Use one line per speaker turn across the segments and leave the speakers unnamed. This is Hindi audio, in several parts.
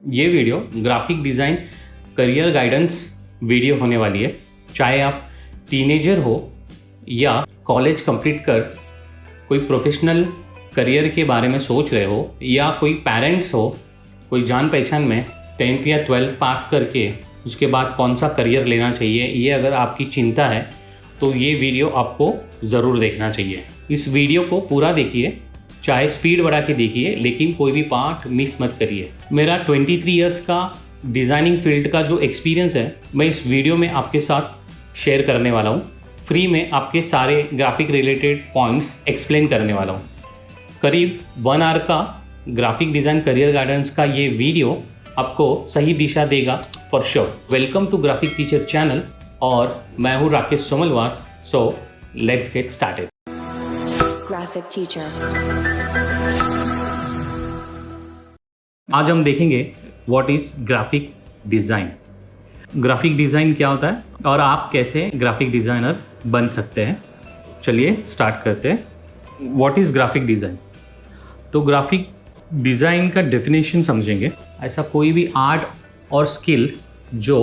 ये video graphic design career guidance video होने वाली है। चाहे आप टीनेजर हो या कॉलेज कंप्लीट कर कोई प्रोफेशनल करियर के बारे में सोच रहे हो, या कोई पेरेंट्स हो, कोई जान पहचान में 10th या 12th पास करके उसके बाद कौन सा करियर लेना चाहिए, ये अगर आपकी चिंता है तो ये वीडियो आपको ज़रूर देखना चाहिए। इस वीडियो को पूरा देखिए, चाहे स्पीड बढ़ा के देखिए, लेकिन कोई भी पार्ट मिस मत करिए। मेरा 23 इयर्स का डिज़ाइनिंग फील्ड का जो एक्सपीरियंस है, मैं इस वीडियो में आपके साथ शेयर करने वाला हूँ। फ्री में आपके सारे ग्राफिक रिलेटेड पॉइंट्स एक्सप्लेन करने वाला हूँ। करीब 1 आवर का ग्राफिक डिज़ाइन करियर गाइडेंस का ये वीडियो आपको सही दिशा देगा for sure. Welcome to graphic teacher channel, और मैं हूँ Rakesh Somalwar. So let's get started.
Graphic teacher.
आज हम देखेंगे what is graphic design. Graphic design क्या होता है और आप कैसे ग्राफिक डिज़ाइनर बन सकते हैं। चलिए स्टार्ट करते हैं। What is graphic design? तो ग्राफिक डिज़ाइन का डेफिनेशन समझेंगे। ऐसा कोई भी आर्ट और स्किल जो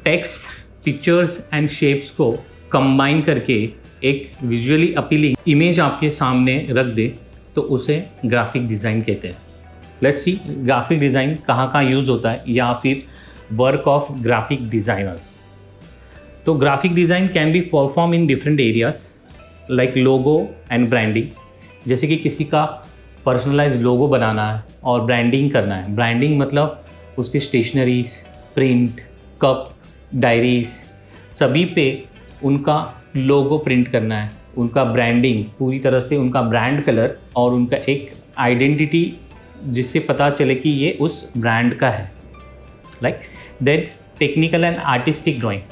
टेक्स्ट, पिक्चर्स एंड शेप्स को कंबाइन करके एक विजुअली अपीलिंग इमेज आपके सामने रख दे, तो उसे ग्राफिक डिज़ाइन कहते हैं। लेट्स सी ग्राफिक डिज़ाइन कहाँ कहाँ यूज़ होता है, या फिर वर्क ऑफ ग्राफिक डिज़ाइनर। तो graphic design can be perform in different areas like logo and branding. जैसे कि किसी का पर्सनलाइज लोगो बनाना है और ब्रांडिंग करना है। ब्रांडिंग मतलब उसके स्टेशनरीज, प्रिंट, कप, डायरीज, सभी पे उनका लोगो प्रिंट करना है। उनका ब्रांडिंग पूरी तरह से, उनका ब्रांड कलर और उनका एक आइडेंटिटी जिससे पता चले कि ये उस ब्रांड का है। Like then technical and artistic drawing.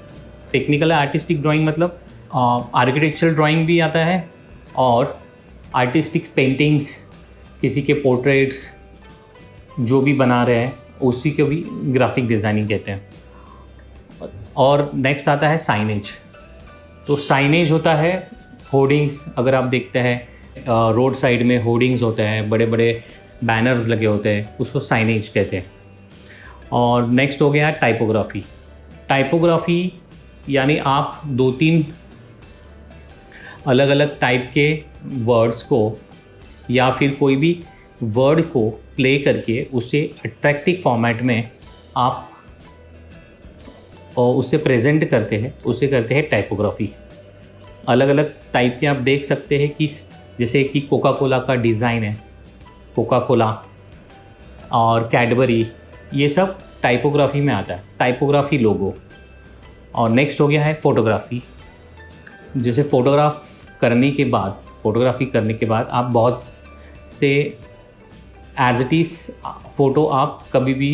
Technical and artistic drawing मतलब आर्किटेक्चरल ड्राइंग भी आता है, और आर्टिस्टिक पेंटिंग्स, किसी के पोर्ट्रेट्स जो भी बना रहे हैं उसी को भी ग्राफिक डिज़ाइनिंग कहते हैं। और नेक्स्ट आता है साइनेज। तो साइनेज होता है होर्डिंग्स। अगर आप देखते हैं रोड साइड में होर्डिंग्स होते हैं, बड़े बड़े बैनर्स लगे होते हैं, उसको साइनेज कहते हैं। और नेक्स्ट हो गया टाइपोग्राफी। टाइपोग्राफी यानी आप 2-3 अलग अलग टाइप के वर्ड्स को या फिर कोई भी वर्ड को प्ले करके उसे अट्रैक्टिव फॉर्मेट में आप और उसे प्रेजेंट करते हैं, उसे कहते हैं टाइपोग्राफी। अलग अलग टाइप के आप देख सकते हैं कि जैसे कि कोका कोला का डिज़ाइन है, कोका कोला और कैडबरी, ये सब टाइपोग्राफी में आता है, टाइपोग्राफी लोगो। और नेक्स्ट हो गया है फोटोग्राफी। जैसे फोटोग्राफी करने के बाद आप बहुत से एज इट इज़ फ़ोटो आप कभी भी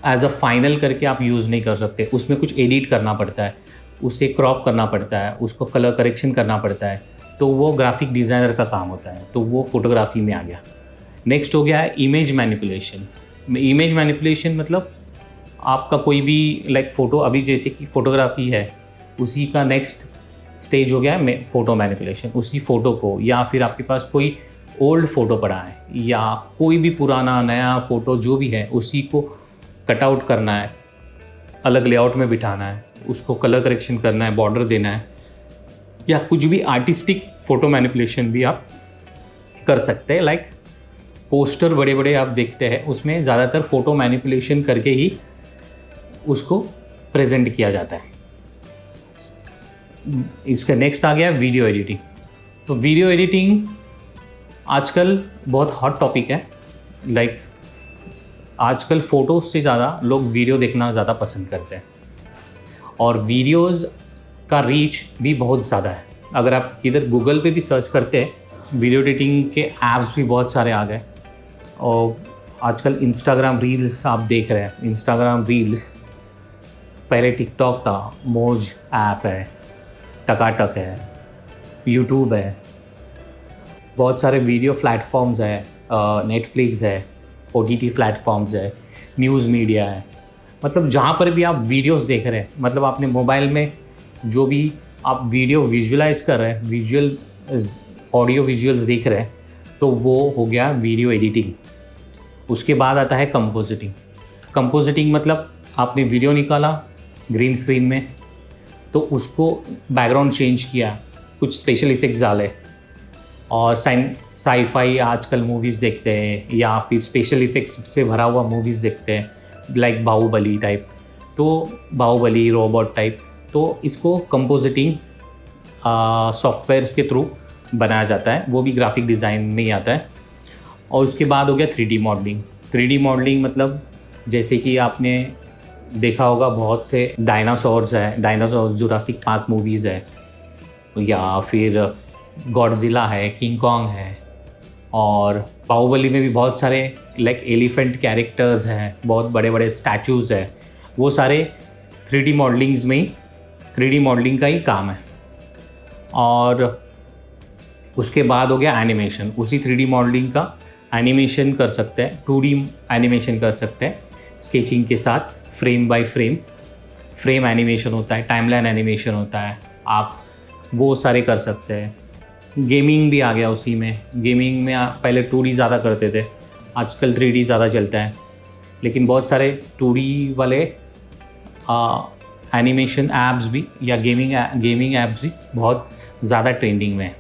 एज अ फाइनल करके आप यूज़ नहीं कर सकते। उसमें कुछ एडिट करना पड़ता है, उसे क्रॉप करना पड़ता है, उसको कलर करेक्शन करना पड़ता है। तो वो ग्राफिक डिज़ाइनर का काम होता है, तो वो फोटोग्राफी में आ गया। नेक्स्ट हो गया है इमेज मैनिपुलेशन। इमेज मैनिपुलेशन मतलब आपका कोई भी लाइक फ़ोटो, अभी जैसे कि फ़ोटोग्राफी है, उसी का नेक्स्ट स्टेज हो गया है फ़ोटो मैनिपुलेशन। उसी फ़ोटो को, या फिर आपके पास कोई ओल्ड फ़ोटो पड़ा है या कोई भी पुराना नया फ़ोटो जो भी है, उसी को कटआउट करना है, अलग लेआउट में बिठाना है, उसको कलर करेक्शन करना है, बॉर्डर देना है, या कुछ भी आर्टिस्टिक फ़ोटो मैनिपुलेशन भी आप कर सकते हैं। लाइक पोस्टर बड़े बड़े आप देखते हैं, उसमें ज़्यादातर फ़ोटो मैनिपुलेशन करके ही उसको प्रेजेंट किया जाता है। इसका नेक्स्ट आ गया वीडियो एडिटिंग। तो वीडियो एडिटिंग आजकल बहुत हॉट टॉपिक है। लाइक आजकल फ़ोटोज़ से ज़्यादा लोग वीडियो देखना ज़्यादा पसंद करते हैं, और वीडियोज़ का रीच भी बहुत ज़्यादा है। अगर आप किधर गूगल पे भी सर्च करते हैं, वीडियो एडिटिंग के ऐप्स भी बहुत सारे आ गए। और आजकल इंस्टाग्राम रील्स आप देख रहे हैं। इंस्टाग्राम रील्स, पहले टिकटॉक था, मोज ऐप है, टकाटक है, यूट्यूब है, बहुत सारे वीडियो प्लेटफॉर्म्स है, नेटफ्लिक्स है, OTT प्लेटफॉर्म्स है, न्यूज़ मीडिया है। मतलब जहाँ पर भी आप वीडियोस देख रहे हैं, मतलब आपने मोबाइल में जो भी आप वीडियो विजुअलाइज कर रहे हैं, ऑडियो विजुअल्स देख रहे हैं, तो वो हो गया वीडियो एडिटिंग। उसके बाद आता है कंपोजिटिंग। कंपोजिटिंग मतलब आपने वीडियो निकाला ग्रीन स्क्रीन में, तो उसको बैकग्राउंड चेंज किया, कुछ स्पेशल इफ़ेक्ट्स डाले, और साई-फाई आजकल मूवीज़ देखते हैं या फिर स्पेशल इफ़ेक्ट्स से भरा हुआ मूवीज़ देखते हैं, लाइक बाहुबली टाइप, तो बाहुबली रोबोट टाइप, तो इसको कंपोजिटिंग सॉफ्टवेयर्स के थ्रू बनाया जाता है, वो भी ग्राफिक डिज़ाइन में ही आता है। और उसके बाद हो गया 3D मॉडलिंग। 3D मॉडलिंग मतलब जैसे कि आपने देखा होगा बहुत से डायनासोर्स जुरासिक पार्क मूवीज़ है, या फिर गॉडजिला है, किंग कॉन्ग है, और बाहुबली में भी बहुत सारे लाइक एलिफेंट कैरेक्टर्स हैं, बहुत बड़े बड़े स्टैचूज़ हैं, वो सारे 3D मॉडलिंग्स में ही 3D मॉडलिंग का ही काम है। और उसके बाद हो गया एनिमेशन। उसी 3D मॉडलिंग का एनिमेशन कर सकते हैं, 2D एनिमेशन कर सकते हैं स्केचिंग के साथ, फ्रेम बाय फ्रेम एनिमेशन होता है, टाइमलाइन एनिमेशन होता है, आप वो सारे कर सकते हैं। गेमिंग भी आ गया उसी में। गेमिंग में पहले 2D ज़्यादा करते थे, आजकल 3D ज़्यादा चलता है, लेकिन बहुत सारे 2D वाले एनिमेशन ऐप्स भी या गेमिंग ऐप्स भी बहुत ज़्यादा ट्रेंडिंग में है।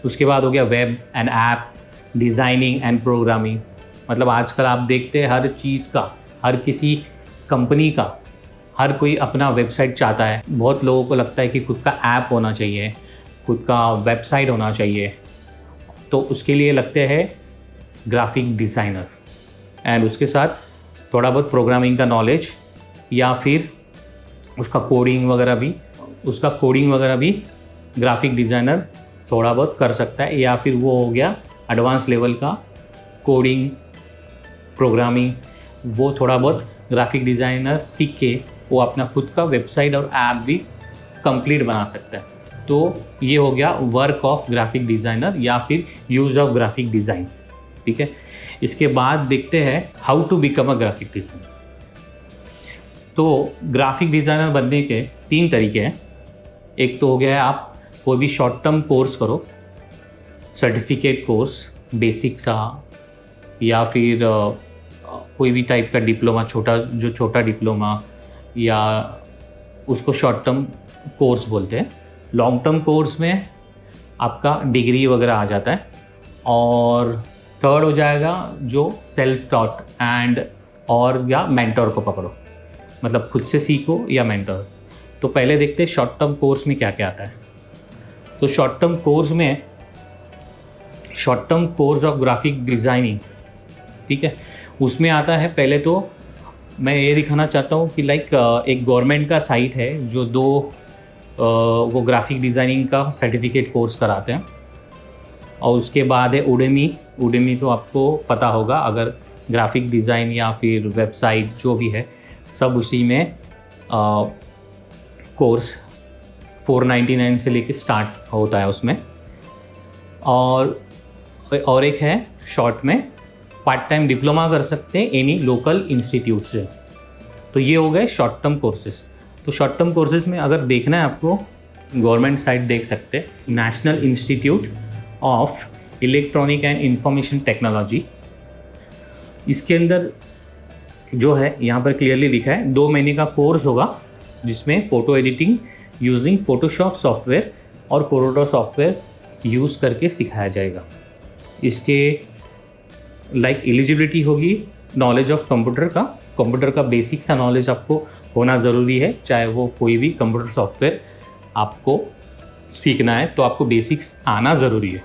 उसके बाद हो गया web and app designing and programming. मतलब आजकल आप देखते हैं हर चीज़ का, हर किसी कंपनी का, हर कोई अपना वेबसाइट चाहता है। बहुत लोगों को लगता है कि खुद का ऐप होना चाहिए, खुद का वेबसाइट होना चाहिए, तो उसके लिए लगते हैं ग्राफिक डिज़ाइनर, एंड उसके साथ थोड़ा बहुत प्रोग्रामिंग का नॉलेज या फिर उसका कोडिंग वगैरह भी ग्राफिक डिज़ाइनर थोड़ा बहुत कर सकता है, या फिर वो हो गया एडवांस लेवल का कोडिंग प्रोग्रामिंग, वो थोड़ा बहुत ग्राफिक डिज़ाइनर सीख के वो अपना खुद का वेबसाइट और ऐप भी कंप्लीट बना सकता है। तो ये हो गया वर्क ऑफ ग्राफिक डिज़ाइनर या फिर यूज़ ऑफ ग्राफिक डिज़ाइन। ठीक है, इसके बाद देखते हैं how to become a graphic designer. तो ग्राफिक डिज़ाइनर बनने के 3 तरीके हैं। एक तो हो गया है आप कोई भी शॉर्ट टर्म कोर्स करो, सर्टिफिकेट कोर्स बेसिक सा, या फिर कोई भी टाइप का डिप्लोमा, छोटा डिप्लोमा, या उसको शॉर्ट टर्म कोर्स बोलते हैं। लॉन्ग टर्म कोर्स में आपका डिग्री वगैरह आ जाता है। और थर्ड हो जाएगा जो सेल्फ टॉट और या मेंटर को पकड़ो, मतलब खुद से सीखो या मेंटर। तो पहले देखते हैं शॉर्ट टर्म कोर्स में क्या क्या आता है। तो short term course of graphic designing, ठीक है, उसमें आता है, पहले तो मैं ये दिखाना चाहता हूँ कि लाइक एक गवर्नमेंट का साइट है जो वो ग्राफिक डिज़ाइनिंग का सर्टिफिकेट कोर्स कराते हैं। और उसके बाद है उडेमी तो आपको पता होगा, अगर ग्राफिक डिज़ाइन या फिर वेबसाइट जो भी है सब उसी में कोर्स 499 से लेके स्टार्ट होता है उसमें। और एक है शॉर्ट में पार्ट टाइम डिप्लोमा कर सकते हैं एनी लोकल इंस्टीट्यूट से। तो ये हो गए शॉर्ट टर्म कोर्सेज। तो शॉर्ट टर्म कोर्सेज में अगर देखना है आपको, गवर्नमेंट साइट देख सकते हैं, national institute of electronic and information technology. इसके अंदर जो है यहाँ पर क्लियरली लिखा है 2 महीने का कोर्स होगा, जिसमें photo editing using Photoshop software और कोरोडो सॉफ्टवेयर यूज़ करके सिखाया जाएगा। इसके लाइक एलिजिबिलिटी होगी नॉलेज ऑफ कंप्यूटर का बेसिक सा नॉलेज आपको होना ज़रूरी है। चाहे वो कोई भी कंप्यूटर सॉफ्टवेयर आपको सीखना है तो आपको बेसिक्स आना ज़रूरी है।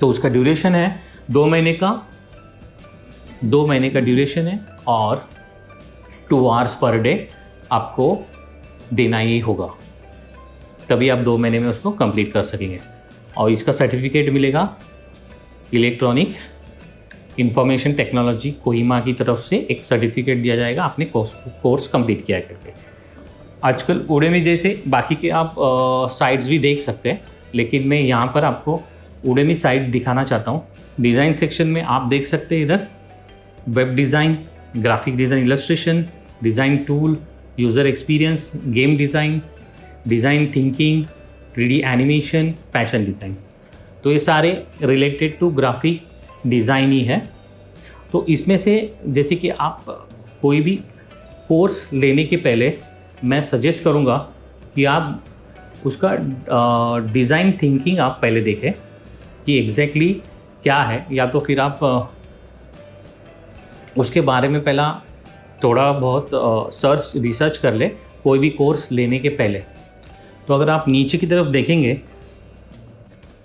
तो उसका ड्यूरेशन है 2 महीने का ड्यूरेशन है, और 2 आवर्स पर डे आपको देना ही होगा, तभी आप 2 महीने में उसको कंप्लीट कर सकेंगे। और इसका सर्टिफिकेट मिलेगा इलेक्ट्रॉनिक इंफॉर्मेशन टेक्नोलॉजी कोहिमा की तरफ से, एक सर्टिफिकेट दिया जाएगा आपने कोर्स कंप्लीट किया करके। आजकल उडेमी जैसे बाकी के आप साइट्स भी देख सकते हैं, लेकिन मैं यहाँ पर आपको उडेमी साइट दिखाना चाहता हूँ। डिज़ाइन सेक्शन में आप देख सकते हैं इधर web design, graphic design, illustration, design tool, user experience, game design, design thinking, 3D animation, fashion design. तो ये सारे रिलेटेड टू ग्राफिक डिज़ाइन ही है। तो इसमें से जैसे कि आप कोई भी कोर्स लेने के पहले मैं सजेस्ट करूँगा कि आप उसका डिज़ाइन थिंकिंग आप पहले देखें कि एग्जैक्टली क्या है, या तो फिर आप उसके बारे में पहला थोड़ा बहुत सर्च रिसर्च कर ले कोई भी कोर्स लेने के पहले। तो अगर आप नीचे की तरफ देखेंगे,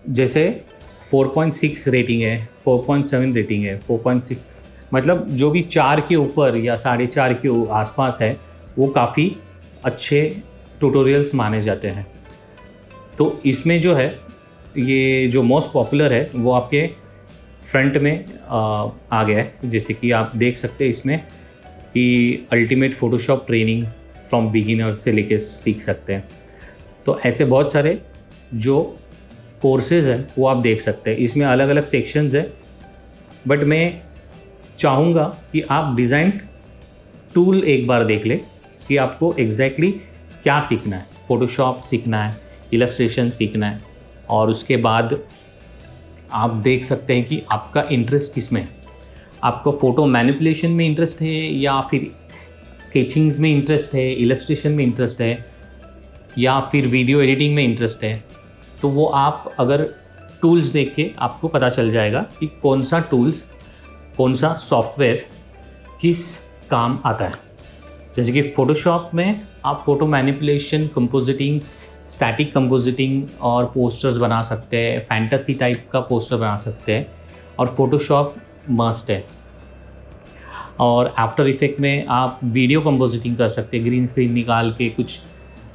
जैसे 4.6 रेटिंग है, 4.7 रेटिंग है, 4.6 मतलब जो भी 4 के ऊपर या 4.5 के आसपास है वो काफ़ी अच्छे ट्यूटोरियल्स माने जाते हैं। तो इसमें जो है ये जो मोस्ट पॉपुलर है वो आपके फ्रंट में आ गया है, जैसे कि आप देख सकते हैं इसमें कि ultimate Photoshop training from beginner से लेके सीख सकते हैं। तो ऐसे बहुत सारे जो कोर्सेज हैं वो आप देख सकते हैं। इसमें अलग अलग सेक्शंस हैं, बट मैं चाहूँगा कि आप डिज़ाइन टूल एक बार देख लें कि आपको एग्जैक्टली क्या सीखना है। फ़ोटोशॉप सीखना है, इलस्ट्रेशन सीखना है, और उसके बाद आप देख सकते हैं कि आपका इंटरेस्ट किस में है। आपको फ़ोटो मैनिपुलेशन में इंटरेस्ट है, या फिर स्केचिंग्स में इंटरेस्ट है, इलस्ट्रेशन में इंटरेस्ट है, या फिर वीडियो एडिटिंग में इंटरेस्ट है। तो वो आप अगर टूल्स देख के आपको पता चल जाएगा कि कौन सा टूल्स, कौन सा सॉफ्टवेयर किस काम आता है। जैसे कि फ़ोटोशॉप में आप photo manipulation, compositing, static compositing और पोस्टर्स बना सकते हैं, फैंटेसी टाइप का पोस्टर बना सकते हैं, और फ़ोटोशॉप मस्ट है। और आफ्टर इफेक्ट में आप वीडियो कंपोजिटिंग कर सकते हैं, ग्रीन स्क्रीन निकाल के कुछ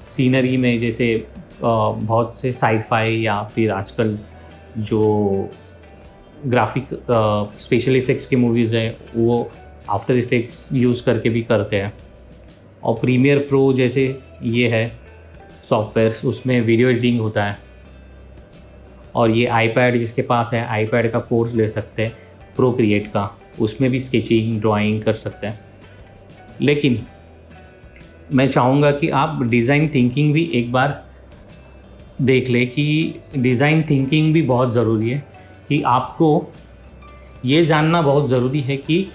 सीनरी में, जैसे बहुत से साईफाई या फिर आजकल जो ग्राफिक स्पेशल इफ़ेक्ट्स की मूवीज़ हैं वो आफ्टर इफ़ेक्ट्स यूज़ करके भी करते हैं। और प्रीमियर प्रो जैसे ये है सॉफ्टवेयर्स, उसमें वीडियो एडिटिंग होता है। और ये आईपैड जिसके पास है, आईपैड का कोर्स ले सकते हैं प्रोक्रिएट का, उसमें भी स्केचिंग, ड्राइंग कर सकते हैं। लेकिन मैं चाहूँगा कि आप डिज़ाइन थिंकिंग भी एक बार देख ले कि डिज़ाइन थिंकिंग भी बहुत ज़रूरी है। कि आपको ये जानना बहुत ज़रूरी है कि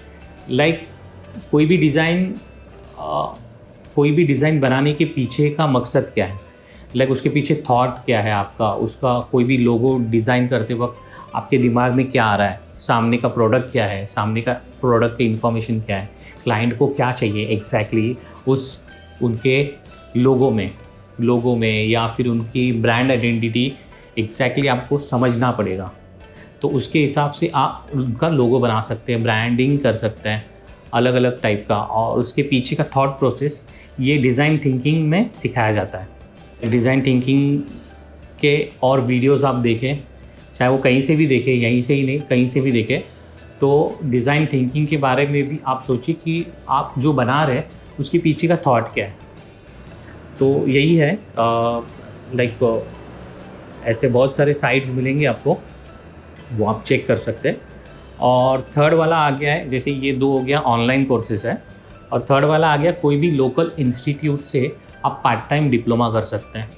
लाइक कोई भी डिज़ाइन बनाने के पीछे का मकसद क्या है, लाइक उसके पीछे थॉट क्या है आपका, उसका कोई भी लोगो डिज़ाइन करते वक्त आपके दिमाग में क्या आ रहा है, सामने का प्रोडक्ट क्या है, सामने का प्रोडक्ट की इन्फॉर्मेशन क्या है, क्लाइंट को क्या चाहिए एग्जैक्टली उस उनके लोगो में या फिर उनकी ब्रांड आइडेंटिटी एग्जैक्टली आपको समझना पड़ेगा। तो उसके हिसाब से आप उनका लोगो बना सकते हैं, ब्रांडिंग कर सकते हैं अलग अलग टाइप का, और उसके पीछे का थॉट प्रोसेस ये डिज़ाइन थिंकिंग में सिखाया जाता है। डिज़ाइन थिंकिंग के और वीडियोस आप देखें, चाहे वो कहीं से भी देखें, यहीं से ही नहीं कहीं से भी देखें, तो डिज़ाइन थिंकिंग के बारे में भी आप सोचिए कि आप जो बना रहे हैं उसके पीछे का थॉट क्या है। तो यही है, लाइक ऐसे बहुत सारे साइट्स मिलेंगे आपको, वो आप चेक कर सकते हैं। और थर्ड वाला आ गया है, जैसे ये 2 हो गया ऑनलाइन कोर्सेज है, और थर्ड वाला आ गया कोई भी लोकल इंस्टीट्यूट से आप पार्ट टाइम डिप्लोमा कर सकते हैं।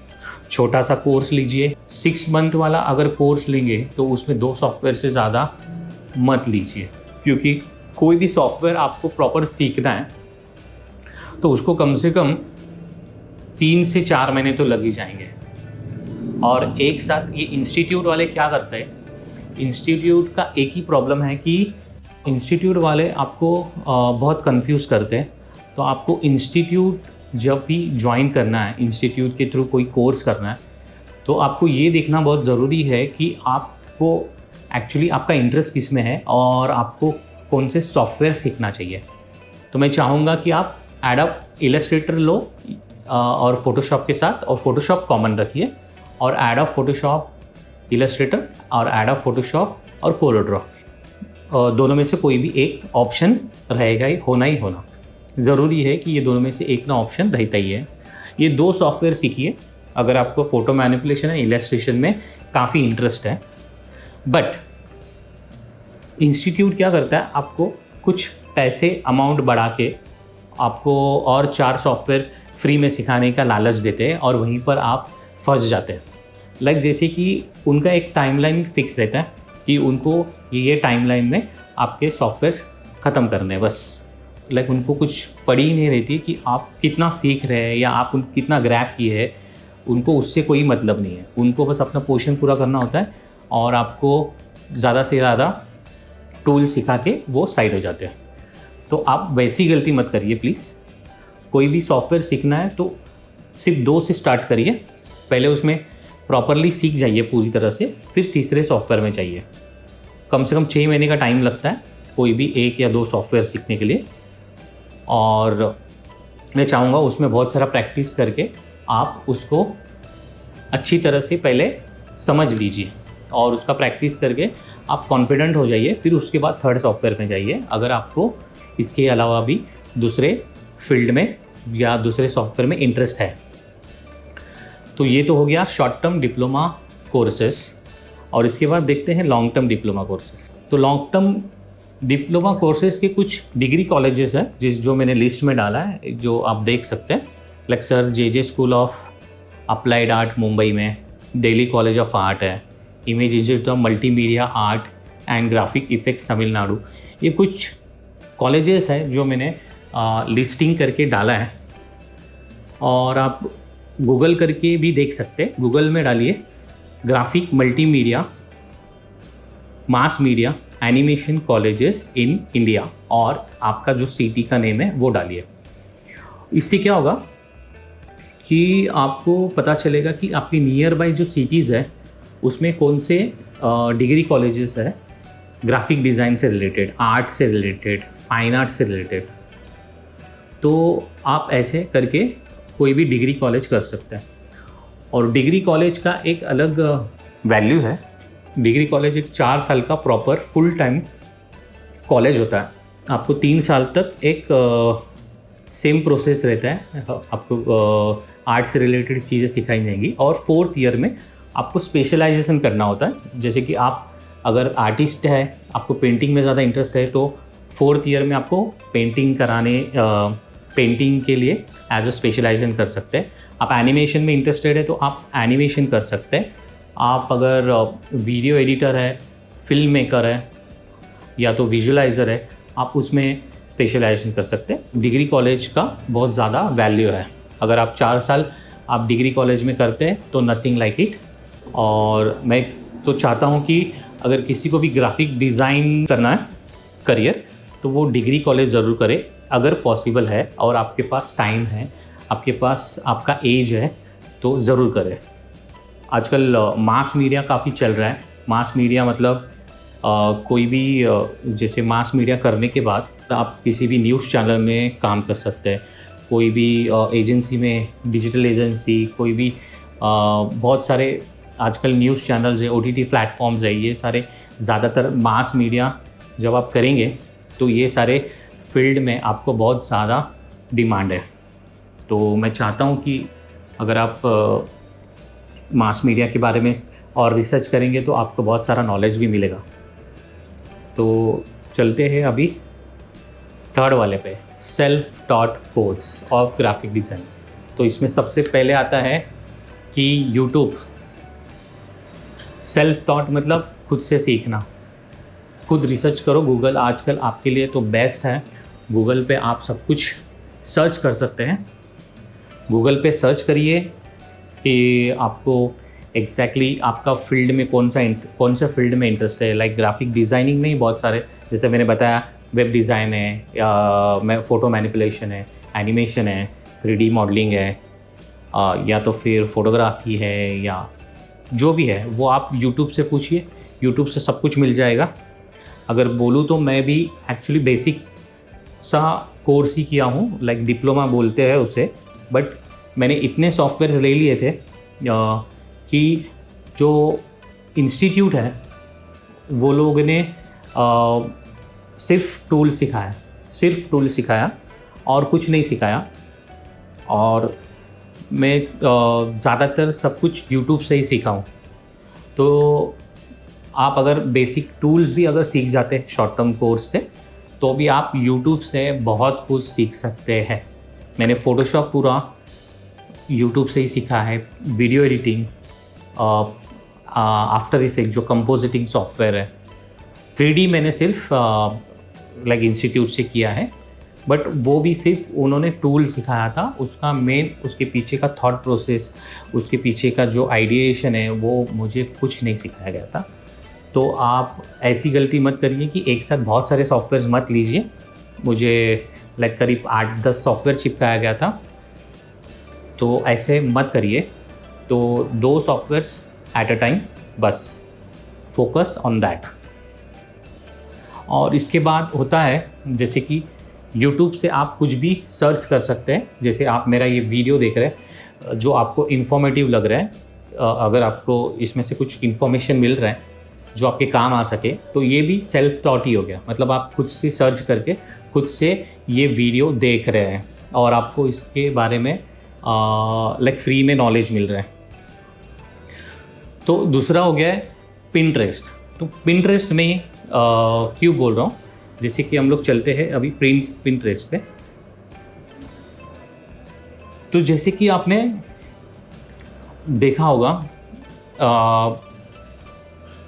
छोटा सा कोर्स लीजिए, 6 मंथ वाला अगर कोर्स लेंगे तो उसमें 2 सॉफ्टवेयर से ज़्यादा मत लीजिए, क्योंकि कोई भी सॉफ्टवेयर आपको प्रॉपर सीखना है तो उसको कम से कम 3 से 4 महीने तो लग ही जाएंगे। और एक साथ ये इंस्टीट्यूट वाले क्या करते हैं, इंस्टीट्यूट का एक ही प्रॉब्लम है कि इंस्टीट्यूट वाले आपको बहुत कंफ्यूज करते हैं। तो आपको इंस्टीट्यूट जब भी ज्वाइन करना है, इंस्टीट्यूट के थ्रू कोई कोर्स करना है, तो आपको ये देखना बहुत ज़रूरी है कि आपको एक्चुअली आपका इंटरेस्ट किस में है और आपको कौन से सॉफ्टवेयर सीखना चाहिए। तो मैं चाहूँगा कि आप एडोब इलस्ट्रेटर लो और फोटोशॉप के साथ, और फोटोशॉप कॉमन रखिए, और एडोब फोटोशॉप इलस्ट्रेटर और एडोब फोटोशॉप और कोलोड्रॉ दोनों में से कोई भी एक ऑप्शन रहेगा ही होना ज़रूरी है कि ये दोनों में से एक ना ऑप्शन रहता ही है। ये 2 सॉफ्टवेयर सीखिए अगर आपको फ़ोटो मैनिपुलेशन एंड इलस्ट्रेशन में काफ़ी इंटरेस्ट है। बट इंस्टीट्यूट क्या करता है, आपको कुछ पैसे अमाउंट बढ़ा के आपको और 4 सॉफ्टवेयर फ्री में सिखाने का लालच देते हैं, और वहीं पर आप फंस जाते हैं। लाइक जैसे कि उनका एक टाइमलाइन फिक्स रहता है कि उनको ये टाइमलाइन में आपके सॉफ्टवेयर ख़त्म करने बस। लाइक उनको कुछ पड़ी ही नहीं रहती कि आप कितना सीख रहे हैं या आप कितना ग्रैब किए हैं, उनको उससे कोई मतलब नहीं है। उनको बस अपना पोर्शन पूरा करना होता है और आपको ज़्यादा से ज़्यादा टूल सिखा के वो साइड हो जाते हैं। तो आप वैसी गलती मत करिए प्लीज़। कोई भी सॉफ्टवेयर सीखना है तो सिर्फ 2 से स्टार्ट करिए, पहले उसमें प्रॉपरली सीख जाइए पूरी तरह से, फिर तीसरे सॉफ्टवेयर में जाइए। कम से कम 6 महीने का टाइम लगता है कोई भी 1 या 2 सॉफ्टवेयर सीखने के लिए, और मैं चाहूँगा उसमें बहुत सारा प्रैक्टिस करके आप उसको अच्छी तरह से पहले समझ लीजिए और उसका प्रैक्टिस करके आप कॉन्फिडेंट हो जाइए। फिर उसके बाद थर्ड सॉफ्टवेयर में जाइए अगर आपको इसके अलावा भी दूसरे फील्ड में या दूसरे सॉफ्टवेयर में इंटरेस्ट है। तो ये तो हो गया शॉर्ट टर्म डिप्लोमा कोर्सेस, और इसके बाद देखते हैं लॉन्ग टर्म डिप्लोमा कोर्सेस। तो लॉन्ग टर्म डिप्लोमा कोर्सेज के कुछ डिग्री कॉलेजेस हैं जो मैंने लिस्ट में डाला है, जो आप देख सकते हैं। Like sir J school of applied art Mumbai में, दिल्ली कॉलेज ऑफ आर्ट है, image institute of multimedia art and graphic effects Tamil Nadu. ये कुछ कॉलेजेस हैं जो मैंने लिस्टिंग करके डाला है, और आप गूगल करके भी देख सकते हैं। गूगल में डालिए graphic multimedia mass media animation colleges in India, और आपका जो सिटी का नेम है वो डालिए। इससे क्या होगा कि आपको पता चलेगा कि आपकी नियर बाई जो सिटीज़ है उसमें कौन से डिग्री कॉलेजेस है ग्राफिक डिज़ाइन से रिलेटेड, आर्ट से रिलेटेड, फाइन आर्ट से रिलेटेड। तो आप ऐसे करके कोई भी डिग्री कॉलेज कर सकते हैं। और डिग्री कॉलेज का एक अलग वैल्यू है। डिग्री कॉलेज एक 4 साल का प्रॉपर फुल टाइम कॉलेज होता है। आपको 3 साल तक एक सेम प्रोसेस रहता है, आपको आर्ट से रिलेटेड चीज़ें सिखाई जाएंगी, और 4th ईयर में आपको स्पेशलाइजेशन करना होता है। जैसे कि आप अगर आर्टिस्ट है, आपको पेंटिंग में ज़्यादा इंटरेस्ट है, तो 4th ईयर में आपको पेंटिंग पेंटिंग के लिए एज अ स्पेशलाइजेशन कर सकते हैं। आप एनिमेशन में इंटरेस्टेड है तो आप एनिमेशन कर सकते हैं। आप अगर वीडियो एडिटर है, फिल्म मेकर है, या तो विजुअलाइज़र है, आप उसमें स्पेशलाइजेशन कर सकते हैं। डिग्री कॉलेज का बहुत ज़्यादा वैल्यू है। अगर आप 4 साल आप डिग्री कॉलेज में करते हैं तो नथिंग लाइक इट। और मैं तो चाहता हूँ कि अगर किसी को भी ग्राफिक डिज़ाइन करना है करियर, तो वो डिग्री कॉलेज ज़रूर करे अगर पॉसिबल है, और आपके पास टाइम है, आपके पास आपका एज है, तो ज़रूर करें। आजकल मास मीडिया काफ़ी चल रहा है। मास मीडिया मतलब कोई भी जैसे मास मीडिया करने के बाद आप किसी भी न्यूज़ चैनल में काम कर सकते हैं, कोई भी एजेंसी में, डिजिटल एजेंसी, कोई भी बहुत सारे आजकल न्यूज़ चैनल्स है, OTT प्लेटफॉर्म्स है, ये सारे ज़्यादातर मास मीडिया जब आप करेंगे तो ये सारे फील्ड में आपको बहुत ज़्यादा डिमांड है। तो मैं चाहता हूँ कि अगर आप मास मीडिया के बारे में और रिसर्च करेंगे तो आपको बहुत सारा नॉलेज भी मिलेगा। तो चलते हैं अभी 3rd वाले पे, self taught course of graphic design. तो इसमें सबसे पहले आता है कि यूट्यूब। सेल्फ टॉट मतलब खुद से सीखना, खुद रिसर्च करो। गूगल आजकल आपके लिए तो बेस्ट है। गूगल पे आप सब कुछ सर्च कर सकते हैं। गूगल पे सर्च करिए कि आपको एग्जैक्टली आपका फील्ड में कौन सा फील्ड में इंटरेस्ट है। लाइक ग्राफिक डिज़ाइनिंग में ही बहुत सारे, जैसे मैंने बताया, वेब डिज़ाइन है, या फ़ोटो मैनिपुलेशन है, एनिमेशन है, 3D मॉडलिंग है, या तो फिर फोटोग्राफी है, या जो भी है वो आप यूट्यूब से पूछिए। यूट्यूब से सब कुछ मिल जाएगा। अगर बोलूँ तो मैं भी एक्चुअली बेसिक सा कोर्स ही किया हूँ, लाइक डिप्लोमा बोलते हैं उसे, बट मैंने इतने सॉफ्टवेयर्स ले लिए थे कि जो इंस्टीट्यूट है वो लोग ने सिर्फ टूल सिखाया और कुछ नहीं सिखाया। और मैं ज़्यादातर सब कुछ यूट्यूब से ही सीखा हूँ। तो आप अगर बेसिक टूल्स भी अगर सीख जाते हैं शॉर्ट टर्म कोर्स से, तो भी आप यूट्यूब से बहुत कुछ सीख सकते हैं। मैंने फ़ोटोशॉप पूरा यूट्यूब से ही सीखा है, वीडियो एडिटिंग, आफ्टर इफेक्ट जो कंपोजिटिंग सॉफ्टवेयर है, 3D मैंने सिर्फ लाइक इंस्टीट्यूट से किया है, बट वो भी सिर्फ उन्होंने टूल सिखाया था। उसका मेन उसके पीछे का थॉट प्रोसेस, उसके पीछे का जो आइडिएशन है वो मुझे कुछ नहीं सिखाया गया था। तो आप ऐसी गलती मत करिए कि एक साथ बहुत सारे सॉफ्टवेयर मत लीजिए। मुझे लाइक करीब 8-10 सॉफ्टवेयर चिपकाया गया था, तो ऐसे मत करिए। तो 2 सॉफ्टवेयर्स एट अ टाइम, बस फोकस ऑन दैट। और इसके बाद होता है जैसे कि YouTube से आप कुछ भी सर्च कर सकते हैं। जैसे आप मेरा ये वीडियो देख रहे हैं, जो आपको इन्फॉर्मेटिव लग रहा है, अगर आपको इसमें से कुछ इन्फॉर्मेशन मिल रहा है जो आपके काम आ सके, तो ये भी सेल्फ टॉट ही हो गया। मतलब आप खुद से सर्च करके खुद से ये वीडियो देख रहे हैं और आपको इसके बारे में लाइक फ्री में नॉलेज मिल रहा है। तो दूसरा हो गया है पिंटरेस्ट। तो पिंटरेस्ट में क्यों बोल रहा हूँ, जैसे कि हम लोग चलते हैं अभी पिंटरेस्ट पे। तो जैसे कि आपने देखा होगा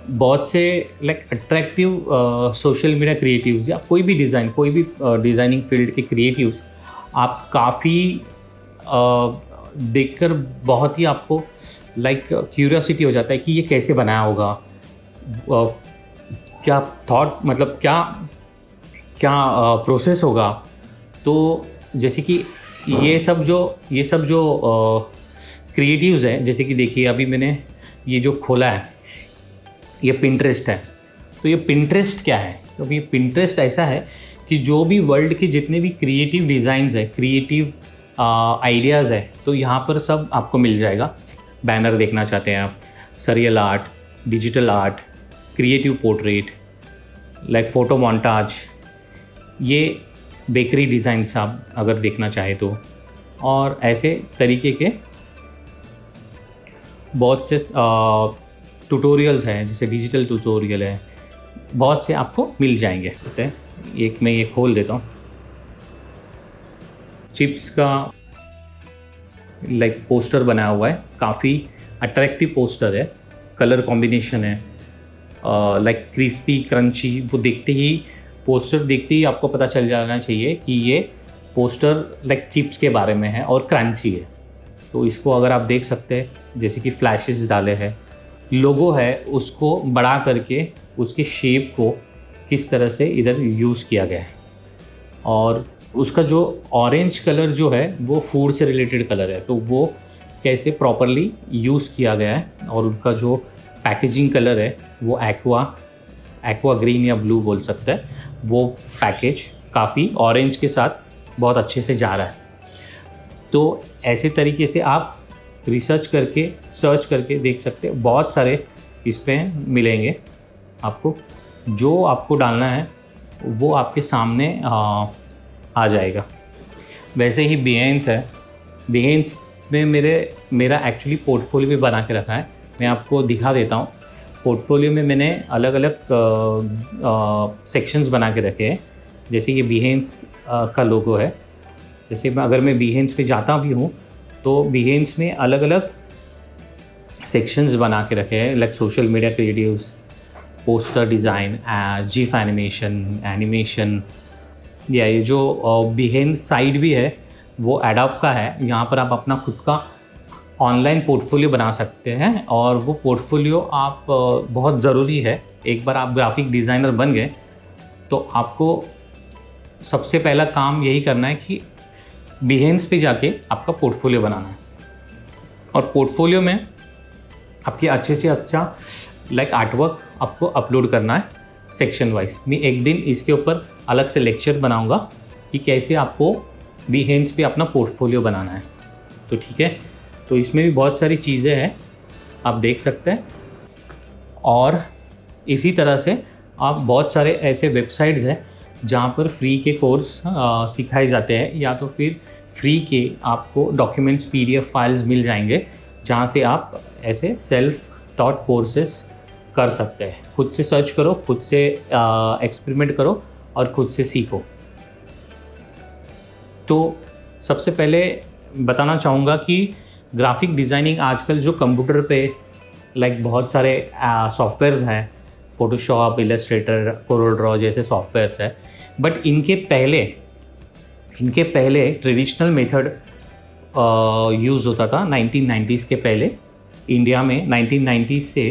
बहुत से like attractive social media creatives या कोई भी डिज़ाइनिंग फील्ड के क्रिएटिव्स आप काफ़ी देखकर बहुत ही आपको लाइक क्यूरियोसिटी हो जाता है कि ये कैसे बनाया होगा, क्या थॉट, मतलब क्या प्रोसेस होगा। तो जैसे कि ये सब जो क्रिएटिव्स हैं, जैसे कि देखिए अभी मैंने ये जो खोला है ये पिंटरेस्ट है। तो ये पिंटरेस्ट क्या है? तो ये पिंटरेस्ट ऐसा है कि जो भी वर्ल्ड के जितने भी क्रिएटिव डिज़ाइंस है, क्रिएटिव आइडियाज़ है, तो यहाँ पर सब आपको मिल जाएगा। बैनर देखना चाहते हैं आप, surreal art, digital art, creative portrait, like photo montage, ये बेकरी डिज़ाइंस आप अगर देखना चाहे तो, और ऐसे तरीके के बहुत से ट्यूटोरियल्स हैं, जैसे डिजिटल ट्यूटोरियल है, बहुत से आपको मिल जाएंगे। एक मैं ये खोल देता हूँ। चिप्स का लाइक पोस्टर बनाया हुआ है, काफ़ी अट्रैक्टिव पोस्टर है, कलर कॉम्बिनेशन है, लाइक क्रिस्पी क्रंची। वो पोस्टर देखते ही आपको पता चल जाना चाहिए कि ये पोस्टर लाइक चिप्स के बारे में है और क्रंची है। तो इसको अगर आप देख सकते हैं, जैसे कि फ्लैशेस डाले हैं, लोगो है उसको बड़ा करके उसके शेप को किस तरह से इधर यूज़ किया गया है। और उसका जो ऑरेंज कलर जो है वो फूड से रिलेटेड कलर है, तो वो कैसे प्रॉपरली यूज़ किया गया है। और उनका जो पैकेजिंग कलर है वो एक्वा ग्रीन या ब्लू बोल सकते हैं। वो पैकेज काफ़ी ऑरेंज के साथ बहुत अच्छे से जा रहा है। तो ऐसे तरीके से आप रिसर्च करके सर्च करके देख सकते हैं। बहुत सारे इसमें मिलेंगे आपको, जो आपको डालना है वो आपके सामने आ जाएगा। वैसे ही बिहेंस है, बिहेंस में मेरा एक्चुअली पोर्टफोलियो भी बना के रखा है। मैं आपको दिखा देता हूँ। पोर्टफोलियो में मैंने अलग अलग सेक्शंस बना के रखे हैं। जैसे ये बिहेंस का लोगो है, जैसे अगर मैं बिहेंस पे जाता भी हूँ तो बिहेंस में अलग अलग सेक्शंस बना के रखे हैं, like social media creatives, poster design, GIF animation. या ये जो बिहेंस साइट भी है वो एडोब का है। यहाँ पर आप अपना खुद का ऑनलाइन पोर्टफोलियो बना सकते हैं, और वो पोर्टफोलियो आप बहुत ज़रूरी है। एक बार आप ग्राफिक डिज़ाइनर बन गए तो आपको सबसे पहला काम यही करना है कि बिहेंस पे जाके आपका पोर्टफोलियो बनाना है। और पोर्टफोलियो में आपके अच्छे से अच्छा लाइक आर्टवर्क आपको अपलोड करना है सेक्शन वाइज। मैं एक दिन इसके ऊपर अलग से लेक्चर बनाऊंगा कि कैसे आपको बिहेंस पे अपना पोर्टफोलियो बनाना है। तो ठीक है, तो इसमें भी बहुत सारी चीज़ें हैं, आप देख सकते हैं। और इसी तरह से आप बहुत सारे ऐसे वेबसाइट्स हैं जहाँ पर फ्री के कोर्स सिखाए जाते हैं, या तो फिर फ्री के आपको डॉक्यूमेंट्स PDF फाइल्स मिल जाएंगे, जहाँ से आप ऐसे सेल्फ टॉट कोर्सेस कर सकते हैं। खुद से सर्च करो, खुद से एक्सपेरिमेंट करो और खुद से सीखो। तो सबसे पहले बताना चाहूँगा कि ग्राफिक डिज़ाइनिंग आजकल जो कंप्यूटर पे लाइक बहुत सारे सॉफ्टवेयर्स हैं, फ़ोटोशॉप, इलस्ट्रेटर, कोरल ड्रॉ जैसे सॉफ्टवेयर्स हैं, बट इनके पहले ट्रेडिशनल मेथड यूज़ होता था 1990s के पहले इंडिया में। 1990s से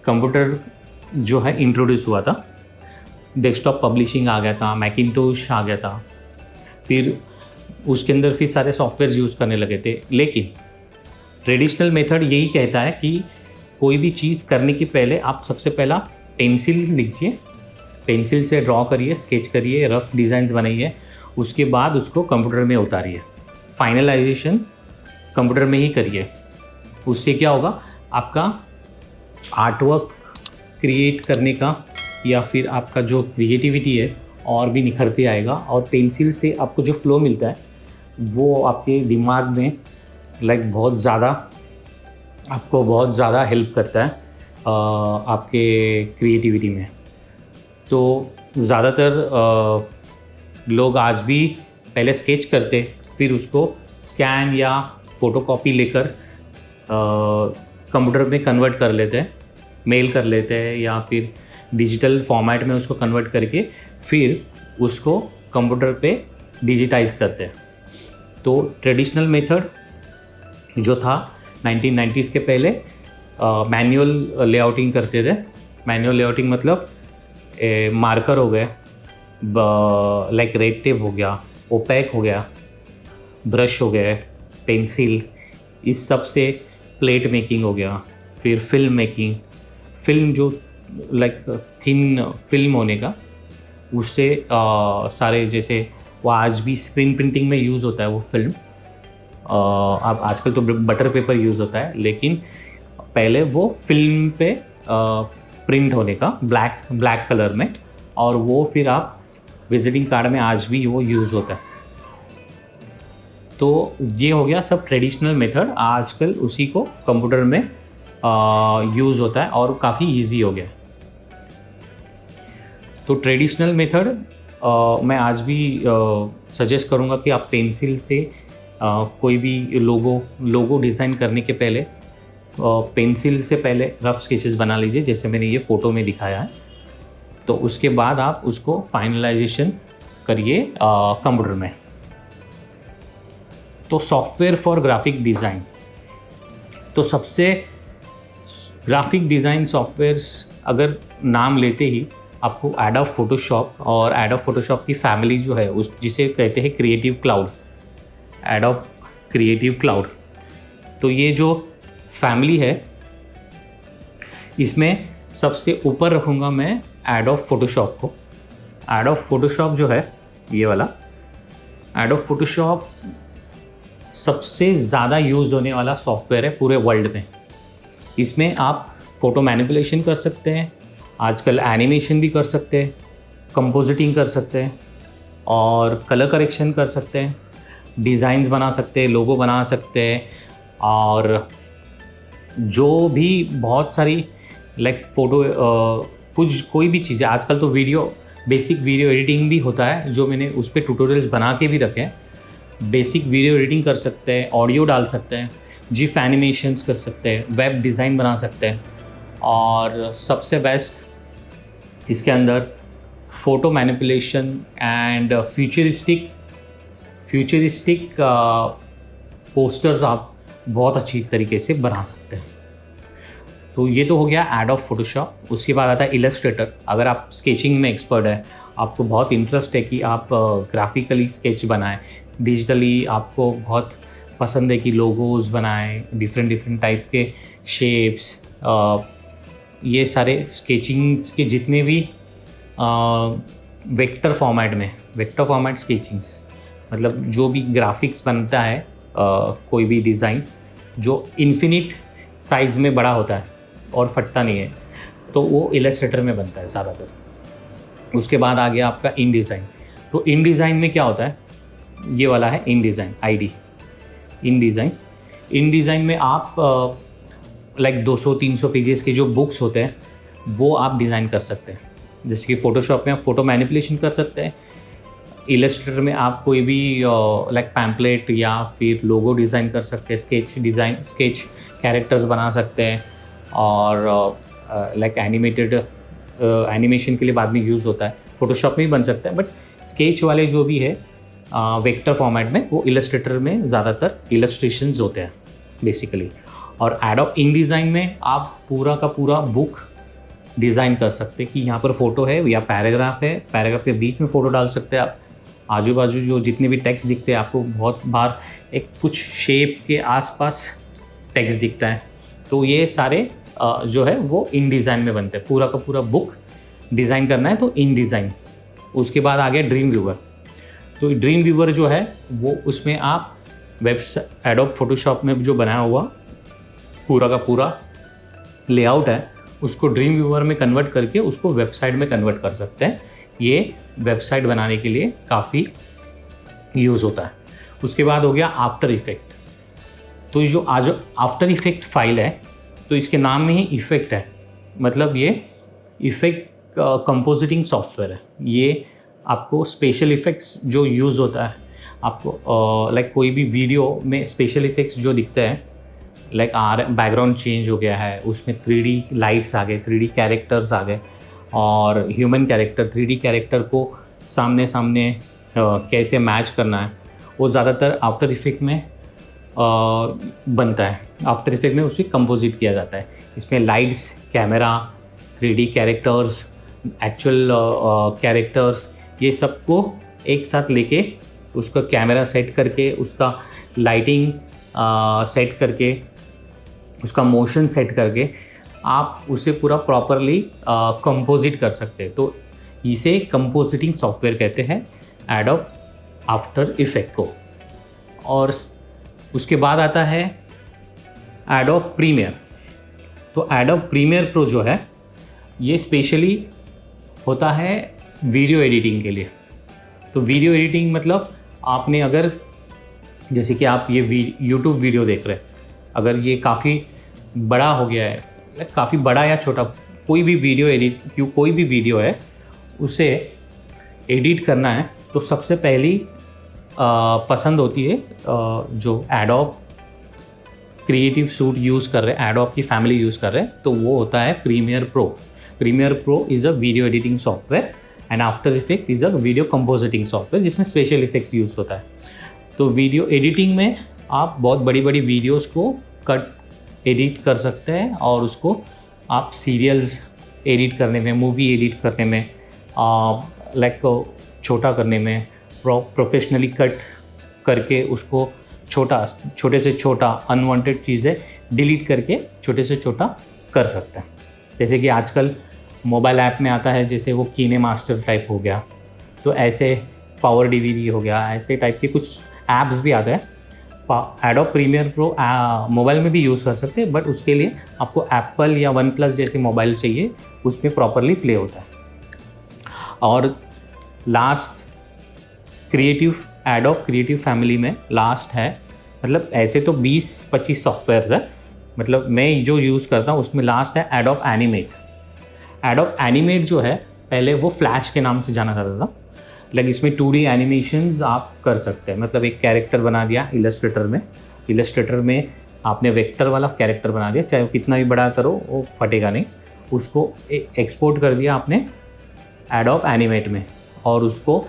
कंप्यूटर जो है इंट्रोड्यूस हुआ था, डेस्कटॉप पब्लिशिंग आ गया था, मैकिंटोश आ गया था, फिर उसके अंदर फिर सारे सॉफ्टवेयर यूज़ करने लगे थे। लेकिन ट्रेडिशनल मेथड यही कहता है कि कोई भी चीज़ करने के पहले आप सबसे पहला पेंसिल लीजिए, पेंसिल से ड्रॉ करिए, स्केच करिए, रफ डिज़ाइंस बनाइए, उसके बाद उसको कंप्यूटर में उतारिए, फाइनलाइजेशन कंप्यूटर में ही करिए। उससे क्या होगा, आपका आर्टवर्क क्रिएट करने का या फिर आपका जो क्रिएटिविटी है और भी निखरते आएगा, और पेंसिल से आपको जो फ्लो मिलता है वो आपके दिमाग में बहुत ज़्यादा हेल्प करता है आपके क्रिएटिविटी में। तो ज़्यादातर लोग आज भी पहले स्केच करते, फिर उसको स्कैन या फ़ोटोकॉपी लेकर कंप्यूटर में कन्वर्ट कर लेते हैं, मेल कर लेते हैं, या फिर डिजिटल फॉर्मेट में उसको कन्वर्ट करके फिर उसको कंप्यूटर पे डिजिटाइज करते हैं। तो ट्रेडिशनल मेथड जो था 1990s के पहले मैनुअल लेआउटिंग करते थे। मैनुअल लेआउटिंग मतलब मार्कर हो गए, रेड टेप हो गया, ओपैक हो गया, ब्रश हो गए, पेंसिल, इस सब से प्लेट मेकिंग हो गया, फिर फिल्म मेकिंग, फिल्म जो थिन फिल्म होने का, उससे सारे जैसे वो आज भी स्क्रीन प्रिंटिंग में यूज़ होता है वो फिल्म। अब आजकल तो बटर पेपर यूज़ होता है, लेकिन पहले वो फिल्म पे प्रिंट होने का ब्लैक कलर में, और वो फिर आप विजिटिंग कार्ड में आज भी वो यूज़ होता है। तो ये हो गया सब ट्रेडिशनल मेथड। आजकल उसी को कंप्यूटर में यूज़ होता है और काफ़ी इजी हो गया। तो ट्रेडिशनल मेथड मैं आज भी सजेस्ट करूँगा कि आप पेंसिल से कोई भी लोगो डिज़ाइन करने के पहले पेंसिल से पहले रफ स्केचेस बना लीजिए, जैसे मैंने ये फ़ोटो में दिखाया है। तो उसके बाद आप उसको फाइनलाइजेशन करिए कंप्यूटर में। तो सॉफ्टवेयर फॉर ग्राफिक डिज़ाइन, तो सबसे ग्राफिक डिज़ाइन सॉफ्टवेयर्स अगर नाम लेते ही आपको एडोब फोटोशॉप और एडोब फोटोशॉप की फैमिली जो है उस जिसे कहते हैं creative cloud, adobe creative cloud. तो ये जो फैमिली है इसमें सबसे ऊपर रखूँगा मैं एडोब फोटोशॉप को। एडोब फोटोशॉप जो है ये वाला, एडोब फोटोशॉप सबसे ज़्यादा यूज़ होने वाला सॉफ्टवेयर है पूरे वर्ल्ड में। इसमें आप फ़ोटो मैनिपुलेशन कर सकते हैं, आजकल एनिमेशन भी कर सकते हैं, कंपोजिटिंग कर सकते हैं, और कलर करेक्शन कर सकते हैं, डिज़ाइंस बना सकते हैं, लोगो बना सकते हैं, और जो भी बहुत सारी फ़ोटो कोई भी चीज़ें, आजकल तो बेसिक वीडियो एडिटिंग भी होता है, जो मैंने उस पर ट्यूटोरियल्स बना के भी रखे हैं। बेसिक वीडियो एडिटिंग कर सकते हैं, ऑडियो डाल सकते हैं, जिफ एनिमेशंस कर सकते हैं, वेब डिज़ाइन बना सकते हैं, और सबसे बेस्ट इसके अंदर photo manipulation and futuristic posters आप बहुत अच्छी तरीके से बना सकते हैं। तो ये तो हो गया एडोब फोटोशॉप। उसके बाद आता है इलस्ट्रेटर। अगर आप स्केचिंग में एक्सपर्ट है, आपको बहुत इंटरेस्ट है कि आप ग्राफिकली स्केच बनाएं, डिजिटली आपको बहुत पसंद है कि लोगोज बनाएं, डिफरेंट टाइप के शेप्स, ये सारे स्केचिंग्स के जितने भी वेक्टर फॉर्मेट स्केचिंग्स, मतलब जो भी ग्राफिक्स बनता है कोई भी डिज़ाइन जो इन्फिनिट साइज़ में बड़ा होता है और फटता नहीं है, तो वो इलस्ट्रेटर में बनता है ज़्यादातर। उसके बाद आ गया आपका इन डिज़ाइन। तो इन डिज़ाइन में क्या होता है, ये वाला है इन डिज़ाइन, ID इन डिज़ाइन में आप 200-300 पेजेस के जो बुक्स होते हैं वो आप डिज़ाइन कर सकते हैं। जैसे कि फ़ोटोशॉप में आप फ़ोटो मैनिपुलेशन कर सकते हैं, इलस्ट्रेटर में आप कोई भी पैम्पलेट या फिर लोगो डिज़ाइन कर सकते हैं, स्केच कैरेक्टर्स बना सकते हैं, और एनिमेशन के लिए बाद में यूज़ होता है, फ़ोटोशॉप में भी बन सकता है। बट स्केच वाले जो भी है वेक्टर फॉर्मेट में, वो इलस्ट्रेटर में ज़्यादातर इलस्ट्रेशंस होते हैं बेसिकली। और एडोब InDesign में आप पूरा का पूरा बुक डिज़ाइन कर सकते हैं कि यहाँ पर फ़ोटो है या पैराग्राफ है, पैराग्राफ के बीच में फ़ोटो डाल सकते हैं आप। आजू बाजू जो जितने भी टेक्स्ट दिखते हैं आपको बहुत बार एक कुछ शेप के आसपास टेक्स्ट दिखता है, तो ये सारे जो है वो InDesign में बनते हैं। पूरा का पूरा बुक डिज़ाइन करना है तो InDesign। उसके बाद आ गया ड्रीम व्यूवर। तो ड्रीम व्यूवर जो है वो उसमें आप वेबसाइट एडोब फोटोशॉप में जो बनाया हुआ पूरा का पूरा लेआउट है उसको ड्रीम व्यूवर में कन्वर्ट करके उसको वेबसाइट में कन्वर्ट कर सकते हैं। ये वेबसाइट बनाने के लिए काफ़ी यूज़ होता है। उसके बाद हो गया आफ्टर इफेक्ट। तो ये जो आज आफ्टर इफेक्ट फाइल है तो इसके नाम में ही इफ़ेक्ट है, मतलब ये इफ़ेक्ट कंपोजिटिंग सॉफ्टवेयर है। ये आपको स्पेशल इफ़ेक्ट्स जो यूज़ होता है आपको लाइक कोई भी वीडियो में स्पेशल इफ़ेक्ट्स जो दिखते हैं, लाइक बैकग्राउंड चेंज हो गया है, उसमें 3D लाइट्स आ गए, 3D कैरेक्टर्स आ गए, और ह्यूमन कैरेक्टर 3D कैरेक्टर को सामने सामने कैसे मैच करना है, वो ज़्यादातर आफ्टर इफेक्ट में बनता है। आफ्टर इफेक्ट में उसे कंपोजिट किया जाता है। इसमें lights, camera, 3D characters, actual characters, ये सबको एक साथ लेके उसका कैमरा सेट करके, उसका लाइटिंग सेट करके, उसका मोशन सेट करके आप उसे पूरा प्रॉपरली कंपोजिट कर सकते हैं। तो इसे कंपोजिटिंग सॉफ्टवेयर कहते हैं एडोब आफ्टर इफेक्ट को। और उसके बाद आता है एडोब प्रीमियर। तो एडोब प्रीमियर प्रो जो है ये स्पेशली होता है वीडियो एडिटिंग के लिए। तो वीडियो एडिटिंग मतलब आपने अगर जैसे कि आप ये यूट्यूब वीडियो देख रहे हैं, अगर ये काफ़ी बड़ा हो गया है, काफ़ी बड़ा या छोटा कोई भी वीडियो है उसे एडिट करना है, तो सबसे पहली पसंद होती है जो एडोब क्रिएटिव सूट यूज़ कर रहे हैं, एडोब की फैमिली यूज़ कर रहे हैं, तो वो होता है Premiere Pro. Premiere Pro is a video editing software and After Effect is a video compositing software जिसमें स्पेशल इफेक्ट्स यूज़ होता है। तो वीडियो एडिटिंग में आप बहुत बड़ी बड़ी वीडियोस को कट एडिट कर सकते हैं और उसको आप सीरियल्स एडिट करने में, मूवी एडिट करने में, लाइक छोटा करने में, प्रोफेशनली कट करके उसको छोटे से छोटा अनवांटेड चीज़ें डिलीट करके छोटे से छोटा कर सकते हैं। जैसे कि आजकल मोबाइल ऐप में आता है, जैसे वो कीने मास्टर टाइप हो गया, तो ऐसे पावर DVD हो गया, ऐसे टाइप के कुछ ऐप्स भी आते हैं। एडोब प्रीमियर प्रो मोबाइल में भी यूज़ कर सकते हैं, बट उसके लिए आपको एप्पल या OnePlus जैसे मोबाइल चाहिए, उसमें प्रॉपरली प्ले होता है। और लास्ट एडोब क्रिएटिव फैमिली में लास्ट है, मतलब ऐसे तो 20-25 सॉफ्टवेयर्स है, मतलब मैं जो यूज़ करता हूँ उसमें लास्ट है एडोब एनिमेट। एडोब एनिमेट जो है पहले वो फ्लैश के नाम से जाना जाता था, लेकिन इसमें 2D एनिमेशंस आप कर सकते हैं। मतलब एक कैरेक्टर बना दिया इलस्ट्रेटर में आपने वेक्टर वाला कैरेक्टर बना दिया, चाहे वो कितना भी बड़ा करो वो फटेगा नहीं, उसको एक्सपोर्ट कर दिया आपने एडोब एनिमेट में, और उसको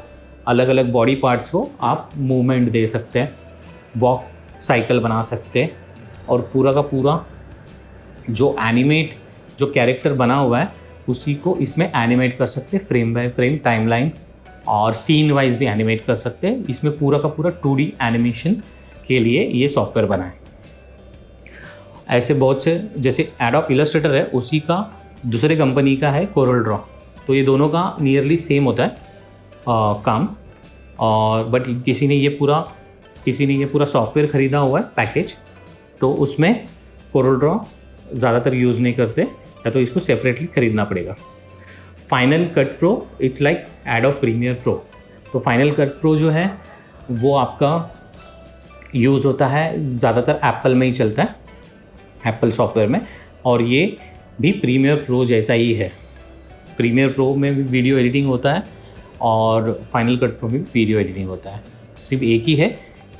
अलग अलग बॉडी पार्ट्स को आप मूवमेंट दे सकते हैं, वॉक साइकिल बना सकते हैं, और पूरा का पूरा जो कैरेक्टर बना हुआ है उसी को इसमें एनिमेट कर सकते हैं, फ्रेम बाय फ्रेम, टाइमलाइन और सीन वाइज भी एनिमेट कर सकते हैं। इसमें पूरा का पूरा 2D एनिमेशन के लिए ये सॉफ्टवेयर बना है। ऐसे बहुत से, जैसे एडोब इलस्ट्रेटर है उसी का दूसरे कंपनी का है कोरल ड्रॉ, तो ये दोनों का नियरली सेम होता है काम, और बट किसी ने ये पूरा सॉफ्टवेयर ख़रीदा हुआ है पैकेज, तो उसमें कोरल ड्रॉ ज़्यादातर यूज़ नहीं करते, या तो इसको सेपरेटली ख़रीदना पड़ेगा। Final Cut Pro it's like Adobe Premiere Pro. तो फाइनल कट प्रो जो है वो आपका यूज़ होता है ज़्यादातर एप्पल में ही चलता है, एप्पल सॉफ्टवेयर में, और ये भी प्रीमियर प्रो जैसा ही है। प्रीमियर प्रो में भी वीडियो एडिटिंग होता है और फाइनल कट प्रो में भी वीडियो एडिटिंग होता है। सिर्फ एक ही है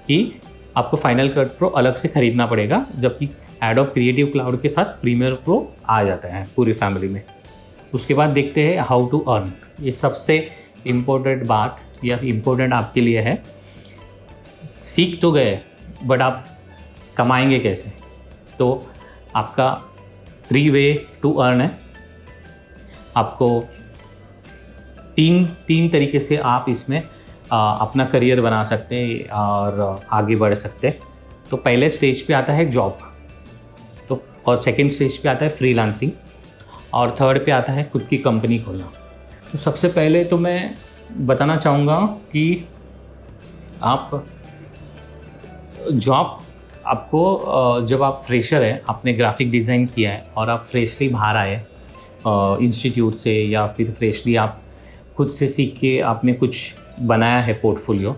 कि आपको फाइनल कट प्रो अलग से ख़रीदना पड़ेगा, जबकि एडोब क्रिएटिव क्लाउड के साथ प्रीमियर प्रो आ जाता है पूरी फैमिली में। उसके बाद देखते हैं हाउ टू अर्न। ये सबसे इम्पोर्टेंट बात यह इम्पोर्टेंट आपके लिए है। सीख तो गए बट आप कमाएंगे कैसे? तो आपका 3 वे टू अर्न है। आपको तीन तरीके से आप इसमें अपना करियर बना सकते हैं और आगे बढ़ सकते हैं। तो पहले स्टेज पे आता है जॉब, तो और सेकंड स्टेज पे आता है फ्रीलांसिंग, और थर्ड पे आता है खुद की कंपनी खोलना। तो सबसे पहले तो मैं बताना चाहूँगा कि आप जॉब आपको जब आप फ्रेशर है, आपने ग्राफिक डिज़ाइन किया है और आप फ्रेशली बाहर आए इंस्टीट्यूट से, या फिर फ्रेशली आप खुद से सीख के आपने कुछ बनाया है पोर्टफोलियो,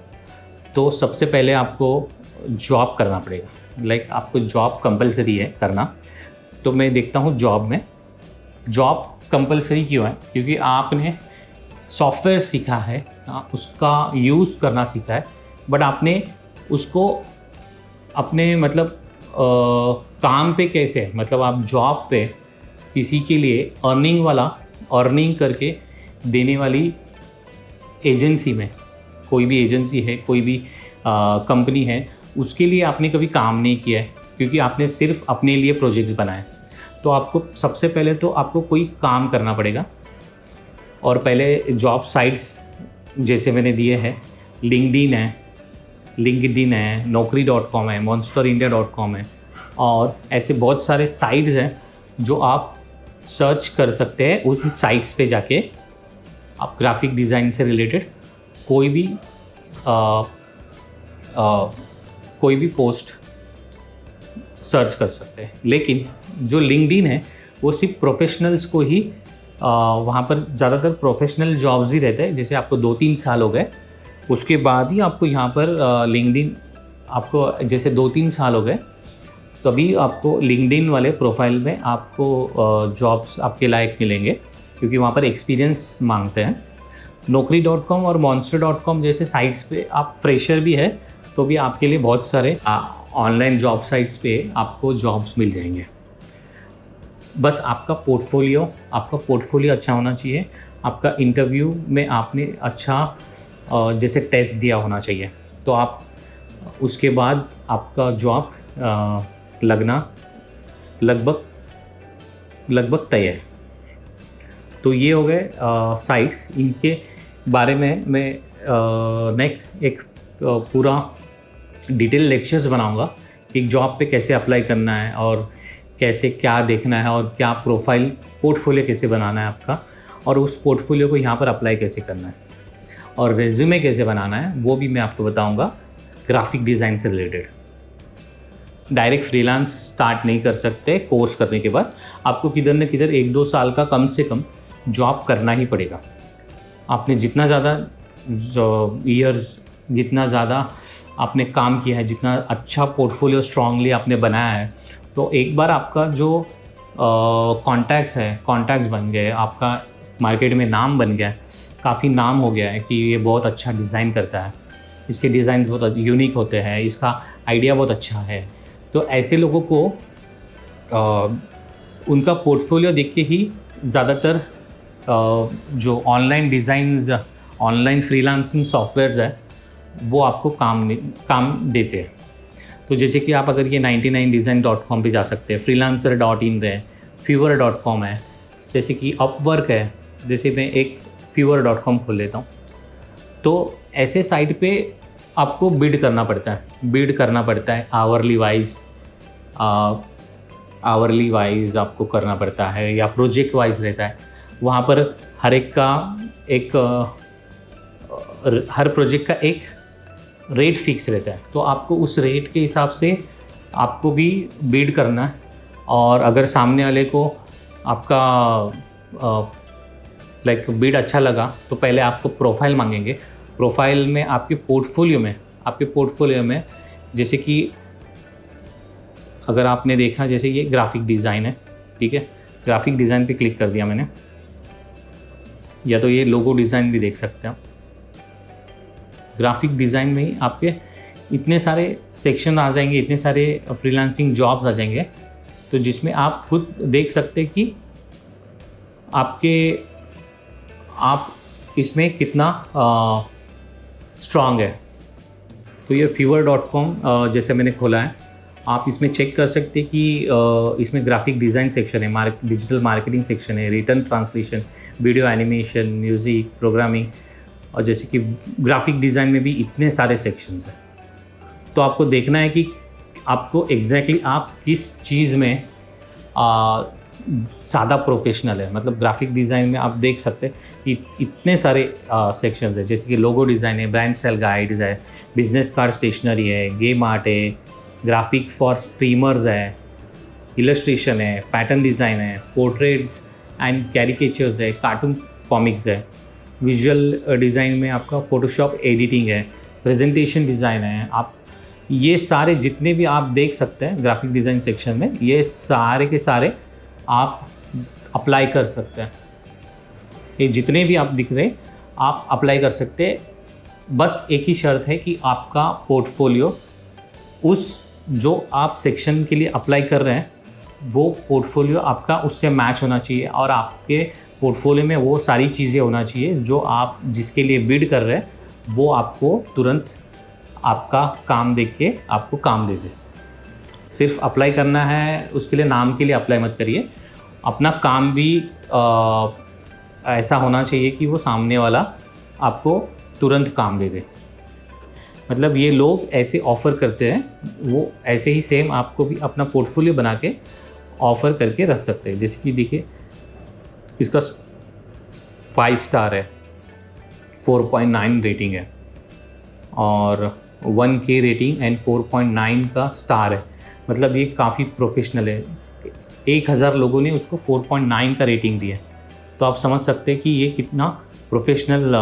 तो सबसे पहले आपको जॉब करना पड़ेगा। लाइक आपको जॉब कंपलसरी है करना। तो मैं देखता हूँ जॉब कंपलसरी क्यों है? क्योंकि आपने सॉफ्टवेयर सीखा है, उसका यूज़ करना सीखा है, बट आपने उसको अपने मतलब काम पे कैसे, मतलब आप जॉब पे किसी के लिए अर्निंग करके देने वाली एजेंसी में, कोई भी एजेंसी है, कोई भी कंपनी है, उसके लिए आपने कभी काम नहीं किया है, क्योंकि आपने सिर्फ अपने लिए प्रोजेक्ट्स बनाए। तो आपको सबसे पहले तो आपको कोई काम करना पड़ेगा, और पहले जॉब साइट्स जैसे मैंने दिए हैं, लिंक्डइन है, naukri.com है, monsterindia.com है, और ऐसे बहुत सारे साइट्स हैं जो आप सर्च कर सकते हैं। उन साइट्स पे जाके आप ग्राफिक डिज़ाइन से रिलेटेड कोई भी पोस्ट सर्च कर सकते हैं। लेकिन जो लिंक्डइन है वो सिर्फ प्रोफेशनल्स को ही वहाँ पर ज़्यादातर प्रोफेशनल जॉब्स ही रहते हैं। जैसे आपको 2-3 साल हो गए, उसके बाद ही आपको यहाँ पर लिंक्डइन, आपको जैसे 2-3 साल हो गए, तभी आपको लिंक्डइन वाले प्रोफाइल में आपको जॉब्स आपके लायक मिलेंगे, क्योंकि वहाँ पर एक्सपीरियंस मांगते हैं। naukri.com और monster.com जैसे साइट्स पे आप फ्रेशर भी है तो भी आपके लिए बहुत सारे ऑनलाइन जॉब साइट्स पे आपको जॉब्स मिल जाएंगे। बस आपका पोर्टफोलियो अच्छा होना चाहिए। आपका इंटरव्यू में आपने अच्छा जैसे टेस्ट दिया होना चाहिए, तो आप उसके बाद आपका जॉब लगना लगभग तय है। तो ये हो गए साइट्स। इनके बारे में मैं नेक्स्ट एक पूरा डिटेल लेक्चर्स बनाऊंगा, एक जॉब पे कैसे अप्लाई करना है और कैसे क्या देखना है और क्या पोर्टफोलियो कैसे बनाना है आपका, और उस पोर्टफोलियो को यहाँ पर अप्लाई कैसे करना है, और रेज्यूमे कैसे बनाना है वो भी मैं आपको बताऊंगा ग्राफिक डिज़ाइन से रिलेटेड। डायरेक्ट फ्रीलांस स्टार्ट नहीं कर सकते। कोर्स करने के बाद आपको किधर न किधर 1-2 साल का कम से कम जॉब करना ही पड़ेगा। आपने जितना ज़्यादा ईयर्स, जितना ज़्यादा आपने काम किया है, जितना अच्छा पोर्टफोलियो स्ट्रांगली आपने बनाया है, तो एक बार आपका जो कॉन्टैक्ट्स बन गए, आपका मार्केट में नाम बन गया, काफ़ी नाम हो गया है कि ये बहुत अच्छा डिज़ाइन करता है, इसके डिज़ाइन बहुत यूनिक होते हैं, इसका आइडिया बहुत अच्छा है। तो ऐसे लोगों को उनका पोर्टफोलियो देख के ही ज़्यादातर जो ऑनलाइन फ्रीलांसिंग सॉफ्टवेयर्स है वो आपको काम देते हैं। तो जैसे कि आप अगर ये 99design.com पे जा सकते हैं, freelancer.in है, fiverr.com है, जैसे कि अपवर्क है, जैसे मैं एक fiverr.com खोल लेता हूँ। तो ऐसे साइट पे आपको बिड करना पड़ता है आवरली वाइज आपको करना पड़ता है, या प्रोजेक्ट वाइज रहता है। वहाँ पर हर प्रोजेक्ट का एक रेट फिक्स रहता है, तो आपको उस रेट के हिसाब से आपको भी बिड करना है। और अगर सामने वाले को आपका बिड अच्छा लगा तो पहले आपको प्रोफाइल मांगेंगे। प्रोफाइल में आपके पोर्टफोलियो में जैसे कि अगर आपने देखा, जैसे ये ग्राफिक डिज़ाइन है, ठीक है, ग्राफिक डिज़ाइन पे क्लिक कर दिया मैंने, या तो ये लोगो डिज़ाइन भी देख सकते हैं। ग्राफिक डिज़ाइन में ही आपके इतने सारे सेक्शन आ जाएंगे, इतने सारे फ्रीलांसिंग जॉब्स आ जाएंगे, तो जिसमें आप खुद देख सकते हैं कि आप इसमें कितना स्ट्रांग है। तो ये fiverr.com जैसे मैंने खोला है, आप इसमें चेक कर सकते हैं कि इसमें ग्राफिक डिज़ाइन सेक्शन है, डिजिटल मार्केटिंग सेक्शन है, return translation, video animation, music, programming, और जैसे कि ग्राफिक डिज़ाइन में भी इतने सारे सेक्शंस हैं। तो आपको देखना है कि आपको एग्जैक्टली आप किस चीज़ में ज़्यादा प्रोफेशनल है। मतलब ग्राफिक डिज़ाइन में आप देख सकते हैं कि इतने सारे सेक्शंस है, जैसे कि लोगो डिज़ाइन है, ब्रांड स्टाइल गाइड्स है, बिजनेस कार्ड स्टेशनरी है, गेम आर्ट है, ग्राफिक फॉर स्ट्रीमर्स है, इलस्ट्रेशन है, पैटर्न डिज़ाइन है, पोर्ट्रेट्स एंड कैरिकेचर्स है, कार्टून कॉमिक्स है, विजुअल डिज़ाइन में आपका फोटोशॉप एडिटिंग है, प्रेजेंटेशन डिज़ाइन है। आप ये सारे जितने भी आप देख सकते हैं ग्राफिक डिज़ाइन सेक्शन में, ये सारे के सारे आप अप्लाई कर सकते हैं। ये जितने भी आप दिख रहे आप अप्लाई कर सकते हैं। बस एक ही शर्त है कि आपका पोर्टफोलियो उस जो आप सेक्शन के लिए अप्लाई कर रहे हैं वो पोर्टफोलियो आपका उससे मैच होना चाहिए, और आपके पोर्टफोलियो में वो सारी चीज़ें होना चाहिए जो आप जिसके लिए बिड कर रहे हैं वो आपको तुरंत आपका काम देख के आपको काम दे दे। सिर्फ अप्लाई करना है, उसके लिए नाम के लिए अप्लाई मत करिए। अपना काम भी ऐसा होना चाहिए कि वो सामने वाला आपको तुरंत काम दे दे। मतलब ये लोग ऐसे ऑफ़र करते हैं, वो ऐसे ही सेम आपको भी अपना पोर्टफोलियो बना के ऑफ़र करके रख सकते हैं। जैसे कि देखिए इसका 5 स्टार है, 4.9 रेटिंग है, और 1K रेटिंग एंड 4.9 का स्टार है। मतलब ये काफ़ी प्रोफेशनल है। 1000 लोगों ने उसको 4.9 का रेटिंग दिया है। तो आप समझ सकते हैं कि ये कितना प्रोफेशनल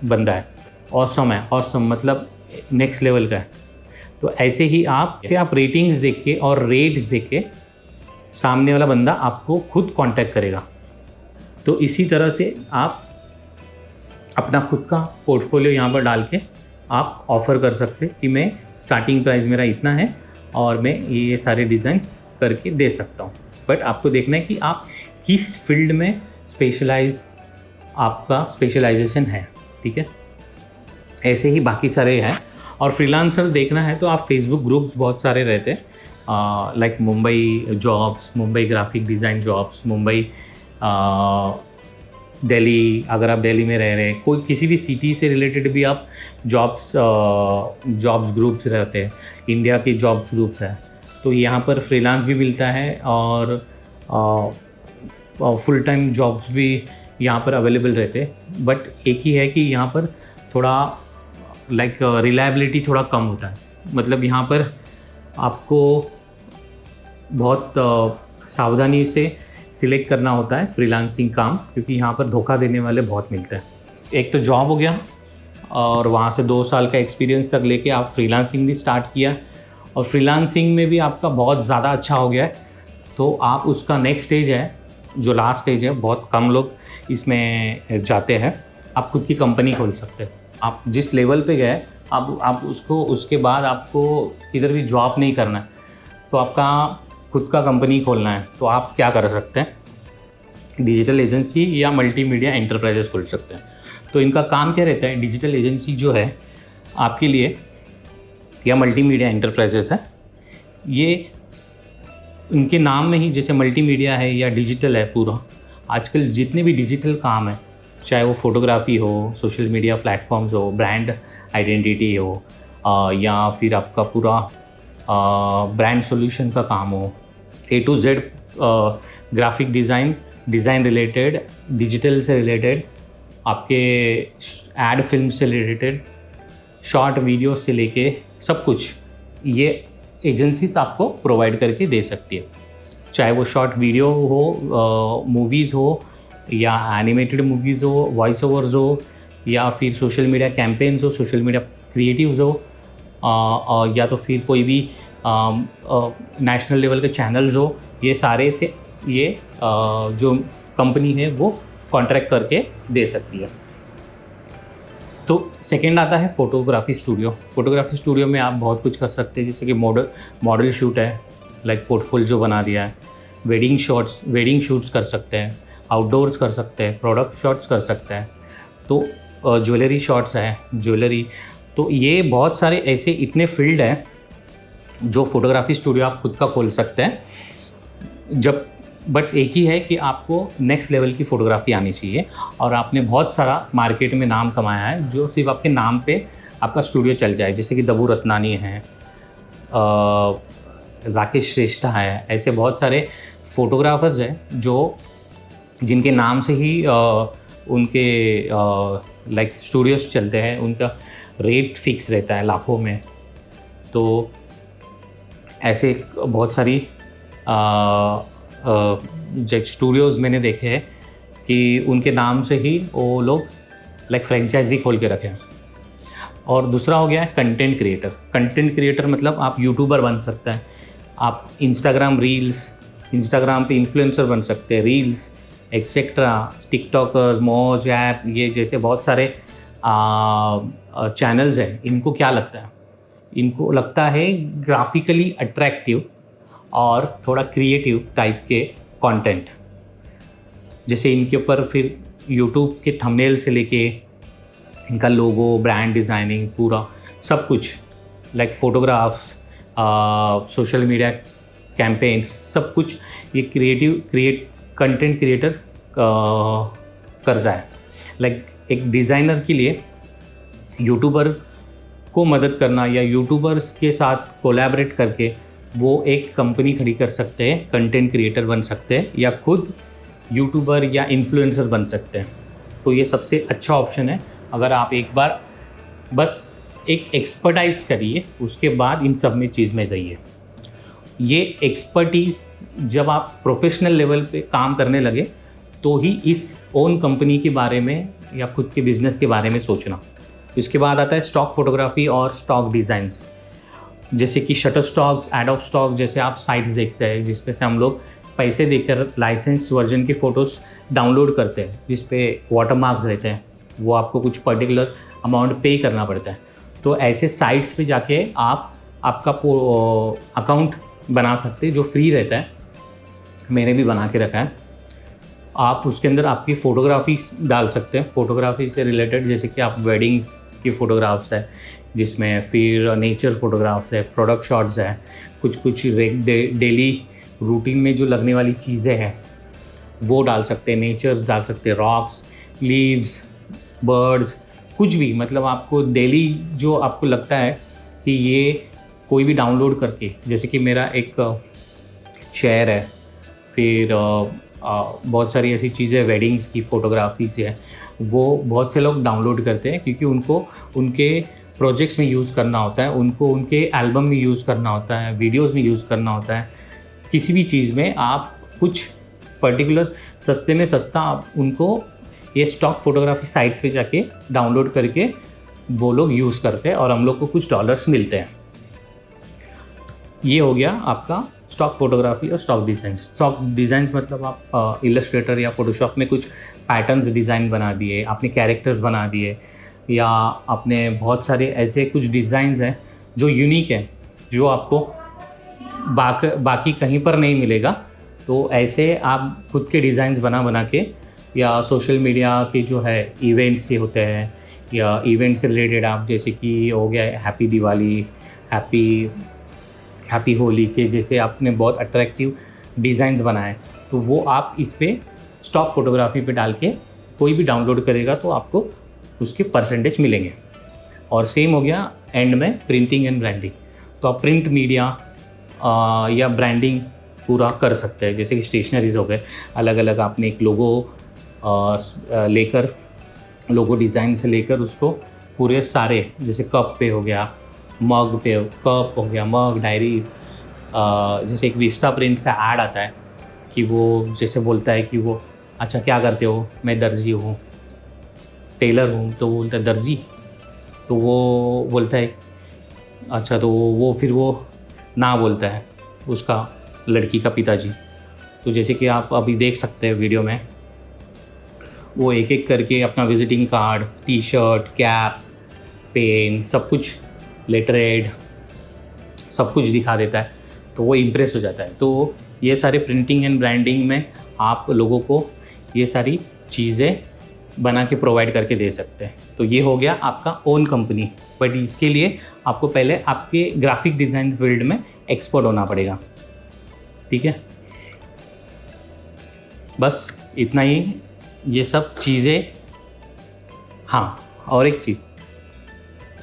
बंदा है। ऑसम है, ऑसम मतलब नेक्स्ट लेवल का है। तो ऐसे ही आप रेटिंग्स देख के और रेट्स देख के सामने वाला बंदा आपको खुद कांटेक्ट करेगा। तो इसी तरह से आप अपना खुद का पोर्टफोलियो यहाँ पर डाल के आप ऑफ़र कर सकते कि मैं स्टार्टिंग प्राइस मेरा इतना है और मैं ये सारे डिज़ाइंस करके दे सकता हूँ। बट आपको देखना है कि आप किस फील्ड में आपका स्पेशलाइजेशन है, ठीक है। ऐसे ही बाकी सारे हैं। और फ्रीलांसर देखना है तो आप फेसबुक ग्रुप्स बहुत सारे रहते हैं, like Mumbai jobs, Mumbai graphic design jobs, Mumbai Delhi, अगर आप दिल्ली में रह रहे हैं, कोई किसी भी सिटी से रिलेटेड भी आप जॉब्स ग्रुप्स रहते हैं, इंडिया के जॉब्स ग्रुप्स हैं। तो यहाँ पर फ्रीलांस भी मिलता है और फुल टाइम जॉब्स भी यहाँ पर अवेलेबल रहते हैं। बट एक ही है कि यहाँ पर थोड़ा रिलायबिलिटी थोड़ा कम होता है। मतलब यहाँ पर आपको बहुत सावधानी से सिलेक्ट करना होता है फ्रीलांसिंग काम, क्योंकि यहाँ पर धोखा देने वाले बहुत मिलते हैं। एक तो जॉब हो गया, और वहाँ से 2 साल का एक्सपीरियंस तक लेके आप फ्रीलांसिंग भी स्टार्ट किया, और फ्रीलांसिंग में भी आपका बहुत ज़्यादा अच्छा हो गया है, तो आप उसका नेक्स्ट स्टेज है, जो लास्ट स्टेज है, बहुत कम लोग इसमें जाते हैं, आप खुद की कंपनी खोल सकते हैं। आप जिस लेवल पे गए आप उसको उसके बाद आपको किधर भी जॉब नहीं करना है, तो आपका खुद का कंपनी खोलना है, तो आप क्या कर सकते हैं, डिजिटल एजेंसी या मल्टीमीडिया एंटरप्राइजेस खोल सकते हैं। तो इनका काम क्या रहता है, डिजिटल एजेंसी जो है आपके लिए या मल्टीमीडिया एंटरप्राइजेस है, ये उनके नाम में ही जैसे मल्टीमीडिया है या डिजिटल है पूरा। आजकल जितने भी डिजिटल काम है, चाहे वो फोटोग्राफी हो, सोशल मीडिया प्लेटफॉर्म्स हो, ब्रांड आइडेंटिटी हो, या फिर आपका पूरा ब्रांड सॉल्यूशन का काम हो, A to Z graphic design related, digital से रिलेटेड, आपके एड फिल्म से रिलेटेड, शॉर्ट वीडियो से लेके सब कुछ ये एजेंसीज आपको प्रोवाइड करके दे सकती है। चाहे वो शॉर्ट वीडियो हो, मूवीज़ हो, या एनिमेटेड मूवीज़ हो, वॉइस ओवर्स हो, या फिर सोशल मीडिया कैंपेन्स हो, सोशल मीडिया क्रिएटिव्स हो, या तो फिर कोई भी नेशनल लेवल के चैनल्स हो, ये सारे से ये जो कंपनी है वो कॉन्ट्रैक्ट करके दे सकती है। तो सेकेंड आता है फोटोग्राफी स्टूडियो। फोटोग्राफी स्टूडियो में आप बहुत कुछ कर सकते हैं, जैसे कि मॉडल शूट है, लाइक पोर्टफोलियो बना दिया है, वेडिंग शूट्स कर सकते हैं, आउटडोर्स कर सकते हैं, प्रोडक्ट शॉट्स कर सकते हैं। तो ज्वेलरी शॉट्स है, ज्वेलरी तो ये बहुत सारे ऐसे इतने फील्ड हैं जो फोटोग्राफी स्टूडियो आप खुद का खोल सकते हैं। जब बस एक ही है कि आपको नेक्स्ट लेवल की फ़ोटोग्राफी आनी चाहिए और आपने बहुत सारा मार्केट में नाम कमाया है जो सिर्फ आपके नाम पे आपका स्टूडियो चल जाए, जैसे कि दबू रत्नानी हैं, राकेश श्रेष्ठा है, ऐसे बहुत सारे फोटोग्राफर्स हैं जो जिनके नाम से ही उनके लाइक स्टूडियोज चलते हैं, उनका रेट फिक्स रहता है लाखों में। तो ऐसे बहुत सारी जो स्टूडियोज़ मैंने देखे हैं कि उनके नाम से ही वो लोग लाइक फ्रेंचाइजी खोल के रखे हैं। और दूसरा हो गया है कंटेंट क्रिएटर। कंटेंट क्रिएटर मतलब आप यूट्यूबर बन सकते हैं, आप इंस्टाग्राम पे इन्फ्लुएंसर बन सकते हैं, रील्स एक्सेट्रा, टिकटॉकर्स, मौज ऐप, ये जैसे बहुत सारे चैनल्स हैं। इनको क्या लगता है? इनको लगता है ग्राफिकली अट्रैक्टिव और थोड़ा क्रिएटिव टाइप के कंटेंट। जैसे इनके ऊपर फिर यूट्यूब के थंबनेल से लेके इनका लोगो, ब्रांड डिज़ाइनिंग, पूरा सब कुछ like photographs, social media campaigns, सब कुछ ये कंटेंट क्रिएटर करता है। लाइक एक डिज़ाइनर के लिए यूट्यूबर को मदद करना या यूट्यूबर्स के साथ कोलैबोरेट करके वो एक कंपनी खड़ी कर सकते हैं, कंटेंट क्रिएटर बन सकते हैं या खुद यूट्यूबर या इन्फ्लुएंसर बन सकते हैं। तो ये सबसे अच्छा ऑप्शन है अगर आप एक बार बस एक एक्सपर्टाइज करिए, उसके बाद इन सब में चीज़ में जाइए। ये एक्सपर्टीज़ जब आप प्रोफेशनल लेवल पे काम करने लगे तो ही इस ओन कंपनी के बारे में या खुद के बिज़नेस के बारे में सोचना। इसके बाद आता है स्टॉक फोटोग्राफी और स्टॉक डिज़ाइंस, जैसे कि शटर स्टॉक्स, एडोब स्टॉक जैसे आप साइट्स देखते हैं जिसपे से हम लोग पैसे देकर लाइसेंस वर्जन की फ़ोटोज़ डाउनलोड करते हैं, जिस पे वाटरमार्क्स रहते हैं, वो आपको कुछ पर्टिकुलर अमाउंट पे करना पड़ता है। तो ऐसे साइट्स पे जाके आप आपका अकाउंट बना सकते हैं जो फ्री रहता है, मैंने भी बना के रखा है। आप उसके अंदर आपकी फ़ोटोग्राफी डाल सकते हैं, फ़ोटोग्राफी से रिलेटेड, जैसे कि आप वेडिंग्स की फ़ोटोग्राफ्स है, जिसमें फिर नेचर फ़ोटोग्राफ्स है, प्रोडक्ट शॉट्स है, कुछ डेली रूटीन में जो लगने वाली चीज़ें हैं वो डाल सकते हैं, नेचर्स डाल सकते हैं, रॉक्स, लीव्स, बर्ड्स, कुछ भी, मतलब आपको डेली जो आपको लगता है कि ये कोई भी डाउनलोड करके, जैसे कि मेरा एक चेयर है, फिर बहुत सारी ऐसी चीज़ें वेडिंग्स की फ़ोटोग्राफी से है, वो बहुत से लोग डाउनलोड करते हैं क्योंकि उनको उनके प्रोजेक्ट्स में यूज़ करना होता है, उनको उनके एल्बम में यूज़ करना होता है, वीडियोज़ में यूज़ करना होता है। किसी भी चीज़ में आप कुछ पर्टिकुलर सस्ते में सस्ता आप उनको ये स्टॉक फोटोग्राफी साइट्स पे जाके डाउनलोड करके वो लोग यूज़ करते हैं और हम लोग को कुछ डॉलर्स मिलते हैं। ये हो गया आपका स्टॉक फोटोग्राफी और स्टॉक डिज़ाइन। स्टॉक डिज़ाइंस मतलब आप इलस्ट्रेटर या फोटोशॉप में कुछ पैटर्न्स डिज़ाइन बना दिए, आपने कैरेक्टर्स बना दिए, या आपने बहुत सारे ऐसे कुछ डिज़ाइंस हैं जो यूनिक हैं, जो आपको बाकी कहीं पर नहीं मिलेगा। तो ऐसे आप खुद के डिज़ाइंस बना के, या सोशल मीडिया के जो है इवेंट्स के होते हैं या इवेंट से रिलेटेड आप, जैसे कि हो गया हैप्पी दिवाली, हैप्पी होली के जैसे आपने बहुत अट्रैक्टिव डिज़ाइंस बनाए, तो वो आप इस पे स्टॉक फोटोग्राफी पे डाल के कोई भी डाउनलोड करेगा तो आपको उसके परसेंटेज मिलेंगे। और सेम हो गया एंड में प्रिंटिंग एंड ब्रांडिंग। तो आप प्रिंट मीडिया या ब्रांडिंग पूरा कर सकते हैं, जैसे कि स्टेशनरीज हो गए, अलग अलग आपने एक लेकर लोगो डिज़ाइन से लेकर उसको पूरे सारे, जैसे कप पे हो गया, मग पे कप हो गया, मग, डायरीज, जैसे एक विस्टा प्रिंट का ऐड आता है कि वो जैसे बोलता है कि वो अच्छा क्या करते हो, मैं दर्जी हूँ, टेलर हूँ, तो वो बोलता है दर्जी, तो वो बोलता है अच्छा, तो वो फिर वो ना बोलता है उसका लड़की का पिताजी। तो जैसे कि आप अभी देख सकते हैं वीडियो में, वो एक एक करके अपना visiting card, T shirt, cap, pen, सब कुछ, लेटर हेड, सब कुछ दिखा देता है, तो वो इम्प्रेस हो जाता है। तो ये सारे प्रिंटिंग एंड ब्रांडिंग में आप लोगों को ये सारी चीज़ें बना के प्रोवाइड करके दे सकते हैं। तो ये हो गया आपका ओन कंपनी, बट इसके लिए आपको पहले आपके ग्राफिक डिज़ाइन फील्ड में एक्सपर्ट होना पड़ेगा। ठीक है, बस इतना ही, ये सब चीज़ें। हाँ, और एक चीज़,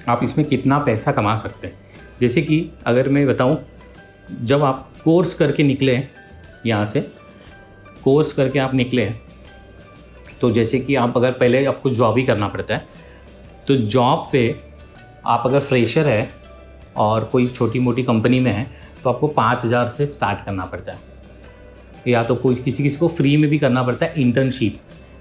आप इसमें कितना पैसा कमा सकते हैं। जैसे कि अगर मैं बताऊं, जब आप कोर्स करके निकले यहाँ से, कोर्स करके आप निकले, तो जैसे कि आप अगर पहले आपको जॉब ही करना पड़ता है, तो जॉब पे आप अगर फ्रेशर है और कोई छोटी मोटी कंपनी में है तो आपको 5,000 से स्टार्ट करना पड़ता है, या तो कोई किसी को फ्री में भी करना पड़ता है। इंटर्नशिप,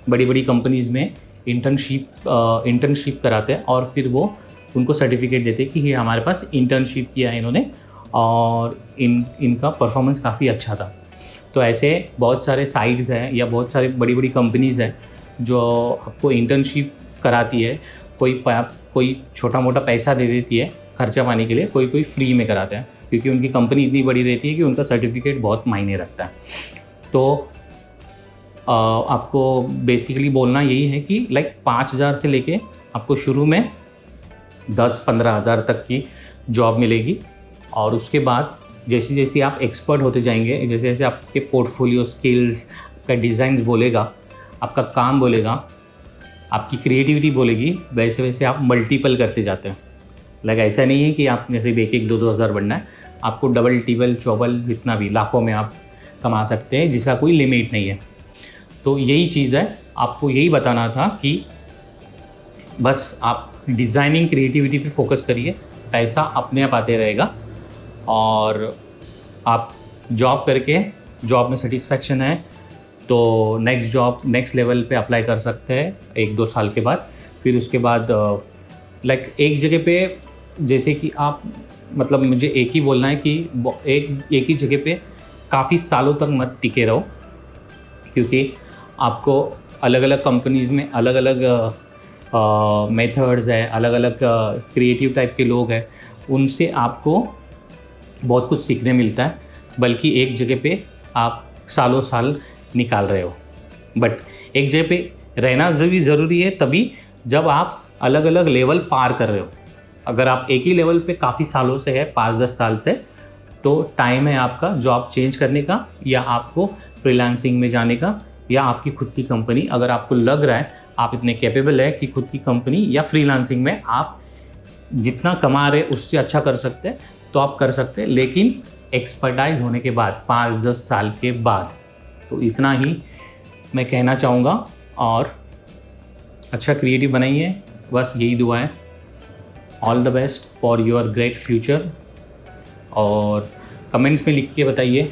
बड़ी बड़ी कंपनीज़ में इंटर्नशिप कराते हैं और फिर वो उनको सर्टिफिकेट देते हैं कि ये हमारे पास इंटर्नशिप किया है इन्होंने और इनका परफॉर्मेंस काफ़ी अच्छा था। तो ऐसे बहुत सारे साइट्स हैं या बहुत सारी बड़ी बड़ी कंपनीज़ हैं जो आपको इंटर्नशिप कराती है। कोई छोटा मोटा पैसा दे देती है खर्चा पाने के लिए, कोई फ्री में कराते हैं, क्योंकि उनकी कंपनी इतनी बड़ी रहती है कि उनका सर्टिफिकेट बहुत मायने रखता है। तो आपको बेसिकली बोलना यही है कि लाइक 5,000 से लेके आपको शुरू में 10-15 हज़ार तक की जॉब मिलेगी, और उसके बाद जैसे जैसे आप एक्सपर्ट होते जाएंगे, जैसे जैसे आपके पोर्टफोलियो स्किल्स, आपका डिज़ाइंस बोलेगा, आपका काम बोलेगा, आपकी क्रिएटिविटी बोलेगी, वैसे वैसे आप मल्टीपल करते जाते हैं। लाइक ऐसा नहीं है कि आप जैसे 1-2 हज़ार बढ़ना है, आपको डबल टिबल चौबल जितना भी लाखों में आप कमा सकते हैं, जिसका कोई लिमिट नहीं है। तो यही चीज़ है, आपको यही बताना था कि बस आप डिज़ाइनिंग क्रिएटिविटी पे फोकस करिए, पैसा अपने आप आते रहेगा, और आप जॉब करके जॉब में सेटिस्फैक्शन है तो नेक्स्ट लेवल पे अप्लाई कर सकते हैं 1-2 साल के बाद। फिर उसके बाद लाइक एक जगह पे, जैसे कि आप, मतलब मुझे एक ही बोलना है कि एक ही जगह पे काफ़ी सालों तक मत टिके रहो, क्योंकि आपको अलग अलग कंपनीज़ में अलग अलग मेथड्स है, अलग अलग क्रिएटिव टाइप के लोग हैं, उनसे आपको बहुत कुछ सीखने मिलता है, बल्कि एक जगह पे आप सालों साल निकाल रहे हो। बट एक जगह पे रहना भी ज़रूरी है तभी जब आप अलग अलग लेवल पार कर रहे हो। अगर आप एक ही लेवल पे काफ़ी सालों से है, 5-10 साल से, तो टाइम है आपका जॉब चेंज करने का, या आपको फ्रीलांसिंग में जाने का, या आपकी खुद की कंपनी। अगर आपको लग रहा है आप इतने कैपेबल है कि खुद की कंपनी या फ्रीलांसिंग में आप जितना कमा रहे उससे अच्छा कर सकते हैं, तो आप कर सकते हैं, लेकिन एक्सपर्टाइज होने के बाद 5-10 साल के बाद। तो इतना ही मैं कहना चाहूँगा, और अच्छा क्रिएटिव बनाइए, बस यही दुआ है। All the best for your great future. और कमेंट्स में लिख के बताइए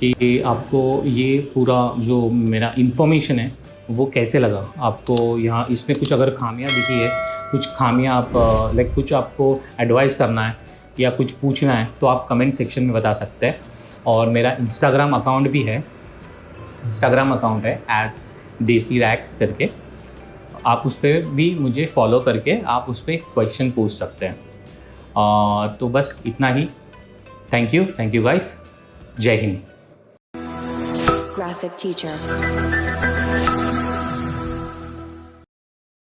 कि आपको ये पूरा जो मेरा इन्फॉर्मेशन है वो कैसे लगा आपको। यहाँ इसमें कुछ अगर खामियां दिखी है, कुछ खामियां आप लाइक कुछ आपको एडवाइस करना है या कुछ पूछना है, तो आप कमेंट सेक्शन में बता सकते हैं। और मेरा इंस्टाग्राम अकाउंट भी है, इंस्टाग्राम अकाउंट है @desiracks करके, आप उस पर भी मुझे फॉलो करके आप उस पर क्वेश्चन पूछ सकते हैं। तो बस इतना ही। Thank you guys. जय हिंद।
Graphic teacher.